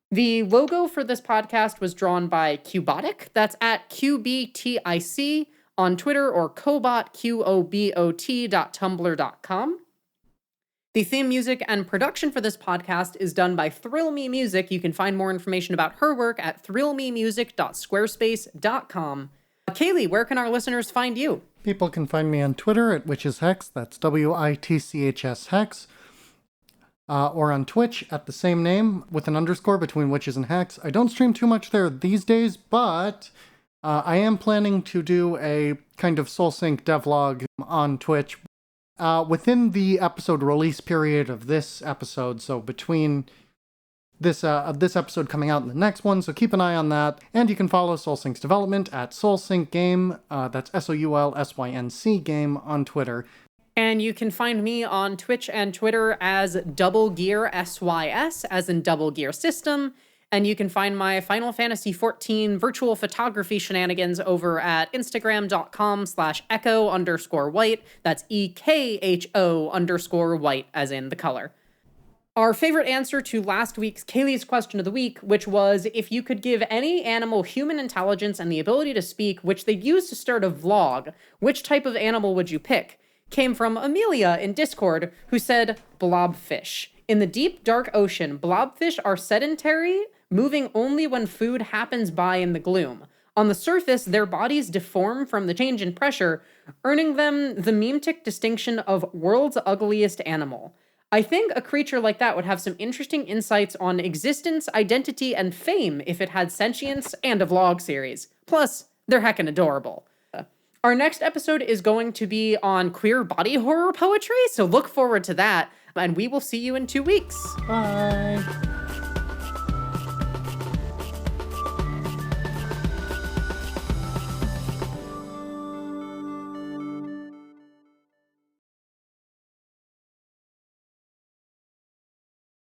The logo for this podcast was drawn by Cubotic. That's at QBTIC on Twitter, or Cobot, QOBOT.tumblr.com. The theme music and production for this podcast is done by Thrill Me Music. You can find more information about her work at thrillmemusic.squarespace.com. Kaylee, where can our listeners find you? People can find me on Twitter at WitchesHex, that's WITCHS Hex, or on Twitch at the same name with an underscore between Witches and Hex. I don't stream too much there these days, but I am planning to do a kind of SoulSync devlog on Twitch within the episode release period of this episode, so between this episode coming out and the next one, so keep an eye on that. And you can follow SoulSync's development at SoulSync Game, that's SOULSYNC Game on Twitter. And you can find me on Twitch and Twitter as Double Gear SYS, as in Double Gear System. And you can find my Final Fantasy XIV virtual photography shenanigans over at Instagram.com/echo_white. That's EKHO_white, as in the color. Our favorite answer to last week's Kaylee's question of the week, which was, if you could give any animal human intelligence and the ability to speak, which they'd use to start a vlog, which type of animal would you pick? Came from Amelia in Discord, who said, blobfish. In the deep, dark ocean, blobfish are sedentary, moving only when food happens by in the gloom. On the surface, their bodies deform from the change in pressure, earning them the memetic distinction of world's ugliest animal. I think a creature like that would have some interesting insights on existence, identity, and fame if it had sentience and a vlog series. Plus, they're heckin' adorable. Our next episode is going to be on queer body horror poetry, so look forward to that, and we will see you in 2 weeks. Bye!